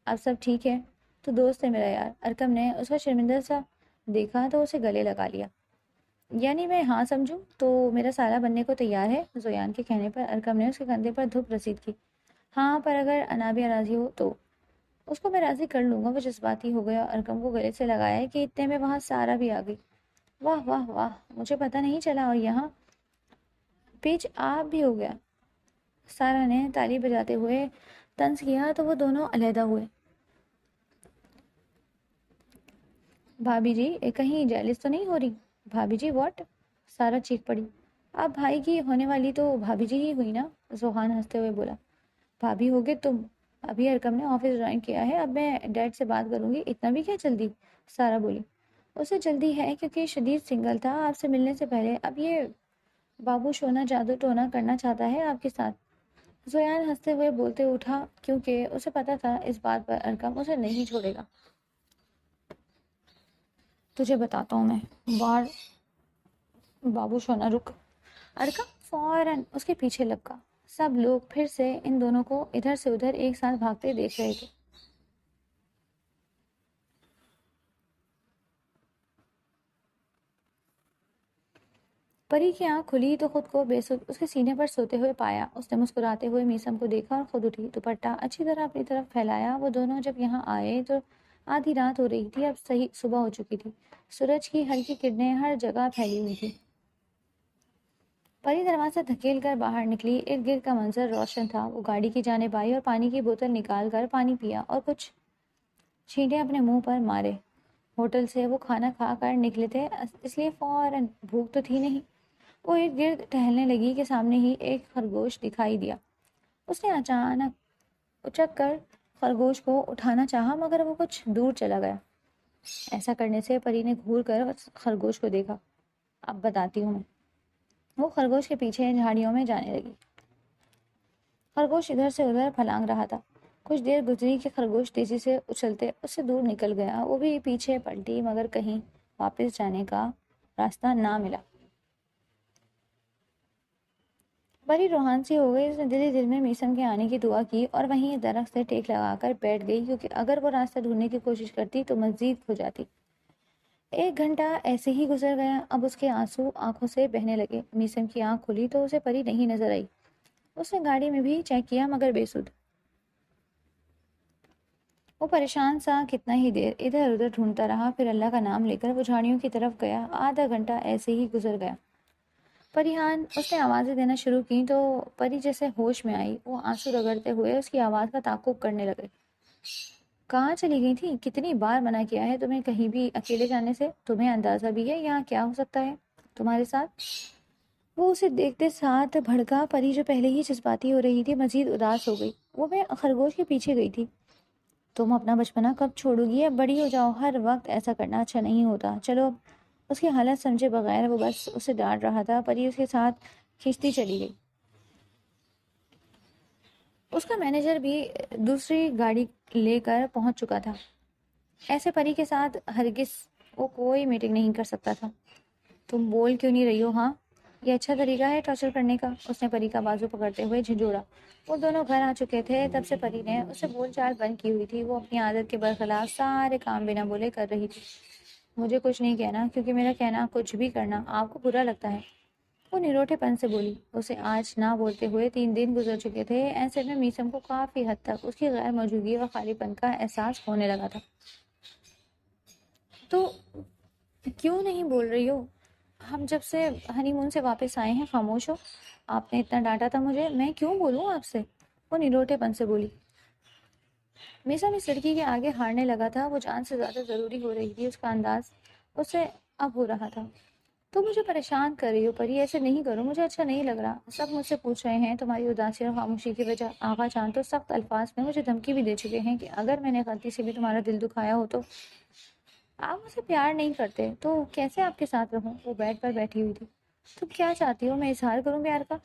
اب سب ٹھیک ہے۔ تو دوست ہے میرا یار۔ ارکم نے اس کا شرمندہ سا دیکھا تو اسے گلے لگا لیا۔ یعنی میں ہاں سمجھوں تو میرا سالہ بننے کو تیار ہے؟ زویان کے کہنے پر ارکم نے اس کے کندھے پر دھپ رسید کی۔ ہاں، پر اگر انابیہ راضی ہو تو اس کو میں راضی کر لوں گا۔ وہ جذباتی ہو گیا، ارکم کو گلے سے لگایا کہ اتنے میں وہاں سارا بھی آ گئی۔ واہ واہ واہ، مجھے پتہ نہیں چلا، اور یہاں پیچ آپ بھی ہو گیا۔ سارا نے تالی بجاتے ہوئے طنز کیا تو وہ دونوں علیحدہ ہوئے۔ بھابھی جی، کہیں جیلس تو نہیں ہو رہی؟ بھابھی جی واٹ؟ سارا چیخ پڑی۔ اب بھائی کی ہونے والی تو بھابھی جی ہی ہوئی نا، زوہان ہنستے ہوئے بولا۔ بھابھی ہوگے تم؟ ابھی ارکم نے آفس جوائن کیا ہے، اب میں ڈیڈ سے بات کروں گی۔ اتنا بھی کیا جلدی؟ سارا بولی۔ اسے جلدی ہے کیونکہ شدید سنگل تھا آپ سے ملنے سے پہلے، اب یہ بابو شونا جادو ٹونا کرنا چاہتا ہے آپ کے ساتھ۔ زویان ہنستے ہوئے بولتے اٹھا، کیونکہ اسے پتا تھا اس بات پر ارکم اسے نہیں چھوڑے گا۔ تجھے بتاتا ہوں میں بابو شونا، رک۔ ارکم فوراً اس کے پیچھے لپکا۔ سب لوگ پھر سے ان دونوں کو ادھر سے ادھر ایک ساتھ بھاگتے دیکھ رہے تھے۔ پری کی آنکھ کھلی تو خود کو بے سدھ اس کے سینے پر سوتے ہوئے پایا۔ اس نے مسکراتے ہوئے میسم کو دیکھا اور خود اٹھی، دوپٹہ اچھی طرح اپنی طرف پھیلایا۔ وہ دونوں جب یہاں آئے تو آدھی رات ہو رہی تھی، اب صحیح صبح ہو چکی تھی۔ سورج کی ہلکی کرنیں ہر جگہ پھیلی ہوئی تھی۔ پری دروازہ دھکیل کر باہر نکلی۔ ارد گرد کا منظر روشن تھا۔ وہ گاڑی کی جانب آئی اور پانی کی بوتل نکال کر پانی پیا اور کچھ چھینٹے اپنے منہ پر مارے۔ ہوٹل سے وہ کھانا کھا کر نکلے تھے، اس لیے فوراً بھوک تو تھی نہیں۔ وہ ارد گرد ٹہلنے لگی کہ سامنے ہی ایک خرگوش دکھائی دیا۔ اس نے اچانک اچک کر خرگوش کو اٹھانا چاہا، مگر وہ کچھ دور چلا گیا۔ ایسا کرنے سے پری نے گھور کر خرگوش کو دیکھا۔ اب بتاتی ہوں میں۔ وہ خرگوش کے پیچھے جھاڑیوں میں جانے لگی۔ خرگوش ادھر سے ادھر پھلانگ رہا تھا۔ کچھ دیر گزری کہ خرگوش تیزی سے اچھلتے اس سے دور نکل گیا۔ وہ بھی پیچھے پلٹی، مگر کہیں واپس جانے کا راستہ نہ ملا۔ پری روحان سی ہو گئی۔ اس نے دل میں میسم کے آنے کی دعا کی اور وہیں درخت سے ٹیک لگا کر بیٹھ گئی، کیونکہ اگر وہ راستہ ڈھونڈنے کی کوشش کرتی تو مزید کھو جاتی۔ ایک گھنٹہ ایسے ہی گزر گیا۔ اب اس کے آنسو آنکھوں سے بہنے لگے۔ میسم کی آنکھ کھلی تو اسے پری نہیں نظر آئی۔ اس نے گاڑی میں بھی چیک کیا، مگر بے سدھ۔ وہ پریشان سا کتنا ہی دیر ادھر ادھر ڈھونڈتا رہا، پھر اللہ کا نام لے کر وہ جھاڑیوں کی طرف گیا۔ آدھا گھنٹہ ایسے ہی گزر گیا۔ پریحان اس نے آوازیں دینا شروع کی تو پری جیسے ہوش میں آئی، وہ آنسو رگڑتے ہوئے اس کی آواز کا تعاقب کرنے لگے۔ کہاں چلی گئی تھی؟ کتنی بار منع کیا ہے تمہیں کہیں بھی اکیلے جانے سے؟ تمہیں اندازہ بھی ہے یہاں کیا ہو سکتا ہے تمہارے ساتھ؟ وہ اسے دیکھتے ساتھ بھڑکا۔ پری جو پہلے ہی جذباتی ہو رہی تھی مزید اداس ہو گئی۔ وہ میں خرگوش کے پیچھے گئی تھی۔ تم اپنا بچپنا کب چھوڑو گی؟ اب بڑی ہو جاؤ، ہر وقت ایسا کرنا اچھا نہیں ہوتا، چلو اب۔ اس کی حالت سمجھے بغیر وہ بس اسے ڈانٹ رہا تھا۔ پری اس کے ساتھ کھینچتی چلی گئی۔ اس کا مینیجر بھی دوسری گاڑی لے کر پہنچ چکا تھا۔ ایسے پری کے ساتھ ہرگز وہ کوئی میٹنگ نہیں کر سکتا تھا۔ تم بول کیوں نہیں رہی ہو؟ ہاں، یہ اچھا طریقہ ہے ٹارچر کرنے کا؟ اس نے پری کا بازو پکڑتے ہوئے جھنجھوڑا۔ وہ دونوں گھر آ چکے تھے، تب سے پری نے اسے بول چال بند کی ہوئی تھی۔ وہ اپنی عادت کے برخلاف سارے کام بنا بولے کر رہی تھی۔ مجھے کچھ نہیں کہنا، کیونکہ میرا کہنا کچھ بھی کرنا آپ کو برا لگتا ہے، وہ نروٹے پن سے بولی۔ اسے آج نہ بولتے ہوئے 3 دن گزر چکے تھے۔ ایسے میں میسم کو کافی حد تک اس کی غیر موجودگی اور خالی پن کا احساس ہونے لگا تھا۔ تو کیوں نہیں بول رہی ہو؟ ہم جب سے ہنی مون سے واپس آئے ہیں خاموش ہو۔ آپ نے اتنا ڈانٹا تھا مجھے، میں کیوں بولوں آپ سے؟ وہ نروٹے پن سے بولی۔ میسم اس لڑکی کے آگے ہارنے لگا تھا۔ وہ جان سے زیادہ ضروری ہو رہی تھی۔ اس کا انداز اس سے اب ہو رہا تھا۔ تو مجھے پریشان کر رہی ہو پری، ایسے نہیں کرو، مجھے اچھا نہیں لگ رہا۔ سب مجھ سے پوچھ رہے ہیں تمہاری اداسی اور خاموشی کی وجہ۔ آغا جان تو سخت الفاظ میں مجھے دھمکی بھی دے چکے ہیں کہ اگر میں نے غلطی سے بھی تمہارا دل دکھایا ہو تو آپ مجھے پیار نہیں کرتے تو کیسے آپ کے ساتھ رہوں؟ وہ بیڈ پر بیٹھی ہوئی تھی۔ تم کیا چاہتی ہو میں اظہار کروں پیار کا؟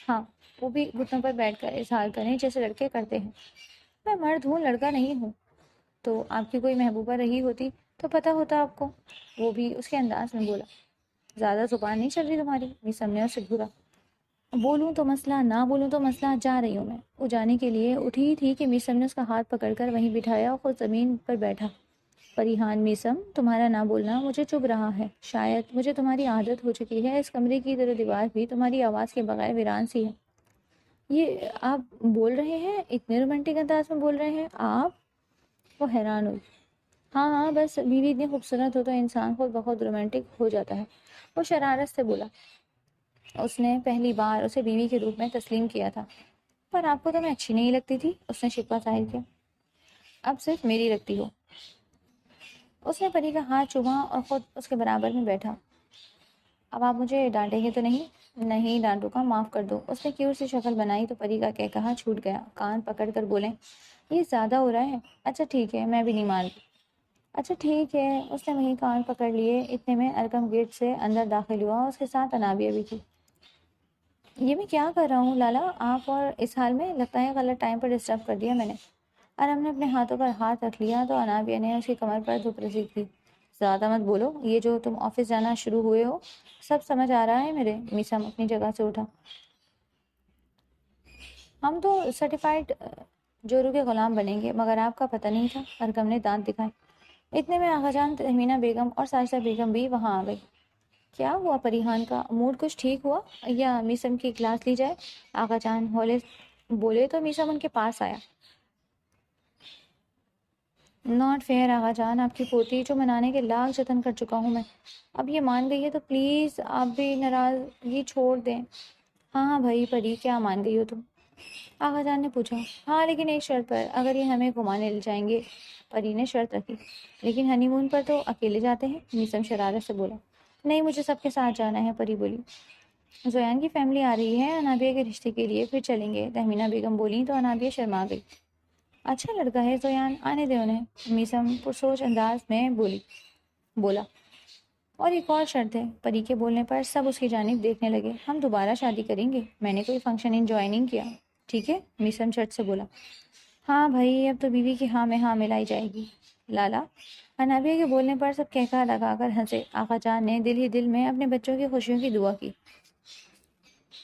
ہاں، وہ بھی گھٹنوں پر بیٹھ کر اظہار کریں جیسے لڑکے کرتے ہیں۔ میں مرد ہوں، لڑکا نہیں ہوں۔ تو آپ کی کوئی محبوبہ رہی ہوتی تو پتہ ہوتا آپ کو، وہ بھی اس کے انداز میں بولا۔ زیادہ زبان نہیں چل رہی تمہاری، میسم نے اسے گھورا۔ بولوں تو مسئلہ، نہ بولوں تو مسئلہ، جا رہی ہوں میں۔ وہ جانے کے لیے اٹھی تھی کہ میسم نے اس کا ہاتھ پکڑ کر وہیں بٹھایا اور خود زمین پر بیٹھا۔ پریحان میسم، تمہارا نہ بولنا مجھے چبھ رہا ہے، شاید مجھے تمہاری عادت ہو چکی ہے۔ اس کمرے کی در و دیوار بھی تمہاری آواز کے بغیر ویران سی ہے۔ یہ آپ بول رہے ہیں؟ اتنے رومانٹک انداز میں بول رہے ہیں آپ؟ وہ حیران ہوئی۔ ہاں ہاں، بس بیوی اتنی خوبصورت ہو تو انسان خود بخود رومانٹک ہو جاتا ہے، وہ شرارت سے بولا۔ اس نے پہلی بار اسے بیوی کے روپ میں تسلیم کیا تھا۔ پر آپ کو تو میں اچھی نہیں لگتی تھی، اس نے شکوہ ظاہر کیا۔ اب صرف میری لگتی ہو۔ اس نے پری کا ہاتھ چوما اور خود اس کے برابر میں بیٹھا۔ اب آپ مجھے ڈانٹیں گے تو نہیں؟ نہیں ڈانٹوں گا، معاف کر دو۔ اس نے کیوٹ سی شکل بنائی تو پری کا کہا چھوٹ گیا۔ کان پکڑ کر بولیں، یہ زیادہ ہو رہا ہے۔ اچھا ٹھیک ہے، میں بھی نہیں مان رہی۔ اچھا ٹھیک ہے، اس نے وہیں کان پکڑ لیے۔ اتنے میں ارکم گیٹ سے اندر داخل ہوا، اس کے ساتھ انابیہ بھی تھی۔ یہ میں کیا کر رہا ہوں لالا، آپ اور اس حال میں؟ لگتا ہے غلط ٹائم پر ڈسٹرب کر دیا میں نے۔ ارم نے اپنے ہاتھوں پر ہاتھ رکھ لیا تو انابیہ نے اس کی کمر پر دھپ رسید کی۔ زیادہ مت بولو، یہ جو تم آفس جانا شروع ہوئے ہو سب سمجھ آ رہا ہے میرے۔ میسم اپنی جگہ سے اٹھا۔ ہم تو سرٹیفائڈ جورو کے غلام بنیں گے، مگر آپ کا پتہ نہیں تھا۔ ارکم نے دانت دکھائے۔ اتنے میں آغا جان، تہمینہ بیگم اور سائشہ بیگم بھی وہاں آ گئی۔ کیا ہوا پریحان کا موڈ کچھ ٹھیک ہوا یا میسم کی کلاس لی جائے؟ آغا جان ہولے بولے تو میسم ان کے پاس آیا۔ ناٹ فیئر آغا جان، آپ کی پوتی جو منانے کے لاکھ جتن کر چکا ہوں میں، اب یہ مان گئی ہے تو پلیز آپ بھی ناراضگی چھوڑ دیں۔ ہاں ہاں بھائی پری، کیا مان گئی ہو تم؟ آغا جان نے پوچھا۔ ہاں لیکن ایک شرط پر، اگر یہ ہمیں گھمانے لے جائیں گے۔ پری نے شرط رکھی۔ لیکن ہنی مون پر تو اکیلے جاتے ہیں، میسم شرارت سے بولا۔ نہیں، مجھے سب کے ساتھ جانا ہے، پری بولی۔ زویان کی فیملی آ رہی ہے انابیہ کے رشتے کے لیے، پھر چلیں گے، تہمینہ بیگم بولی تو انابیہ شرما گئی۔ اچھا لڑکا ہے زویان، آنے دے انہیں، میسم پرسوچ انداز میں بولا۔ اور ایک اور شرط ہے۔ پری کے بولنے پر سب اس کی جانب دیکھنے لگے۔ ہم دوبارہ شادی کریں گے، میں نے کوئی فنکشن انجوائے نہیں کیا، ٹھیک ہے؟ میسم شرط سے بولا۔ ہاں بھائی، اب تو بیوی کی ہاں میں ہاں ملائی جائے گی لالا۔ انابیہ کے بولنے پر سب کہکا لگا کر ہنسے۔ آقا جان نے دل ہی دل میں اپنے بچوں کی خوشیوں کی دعا کی۔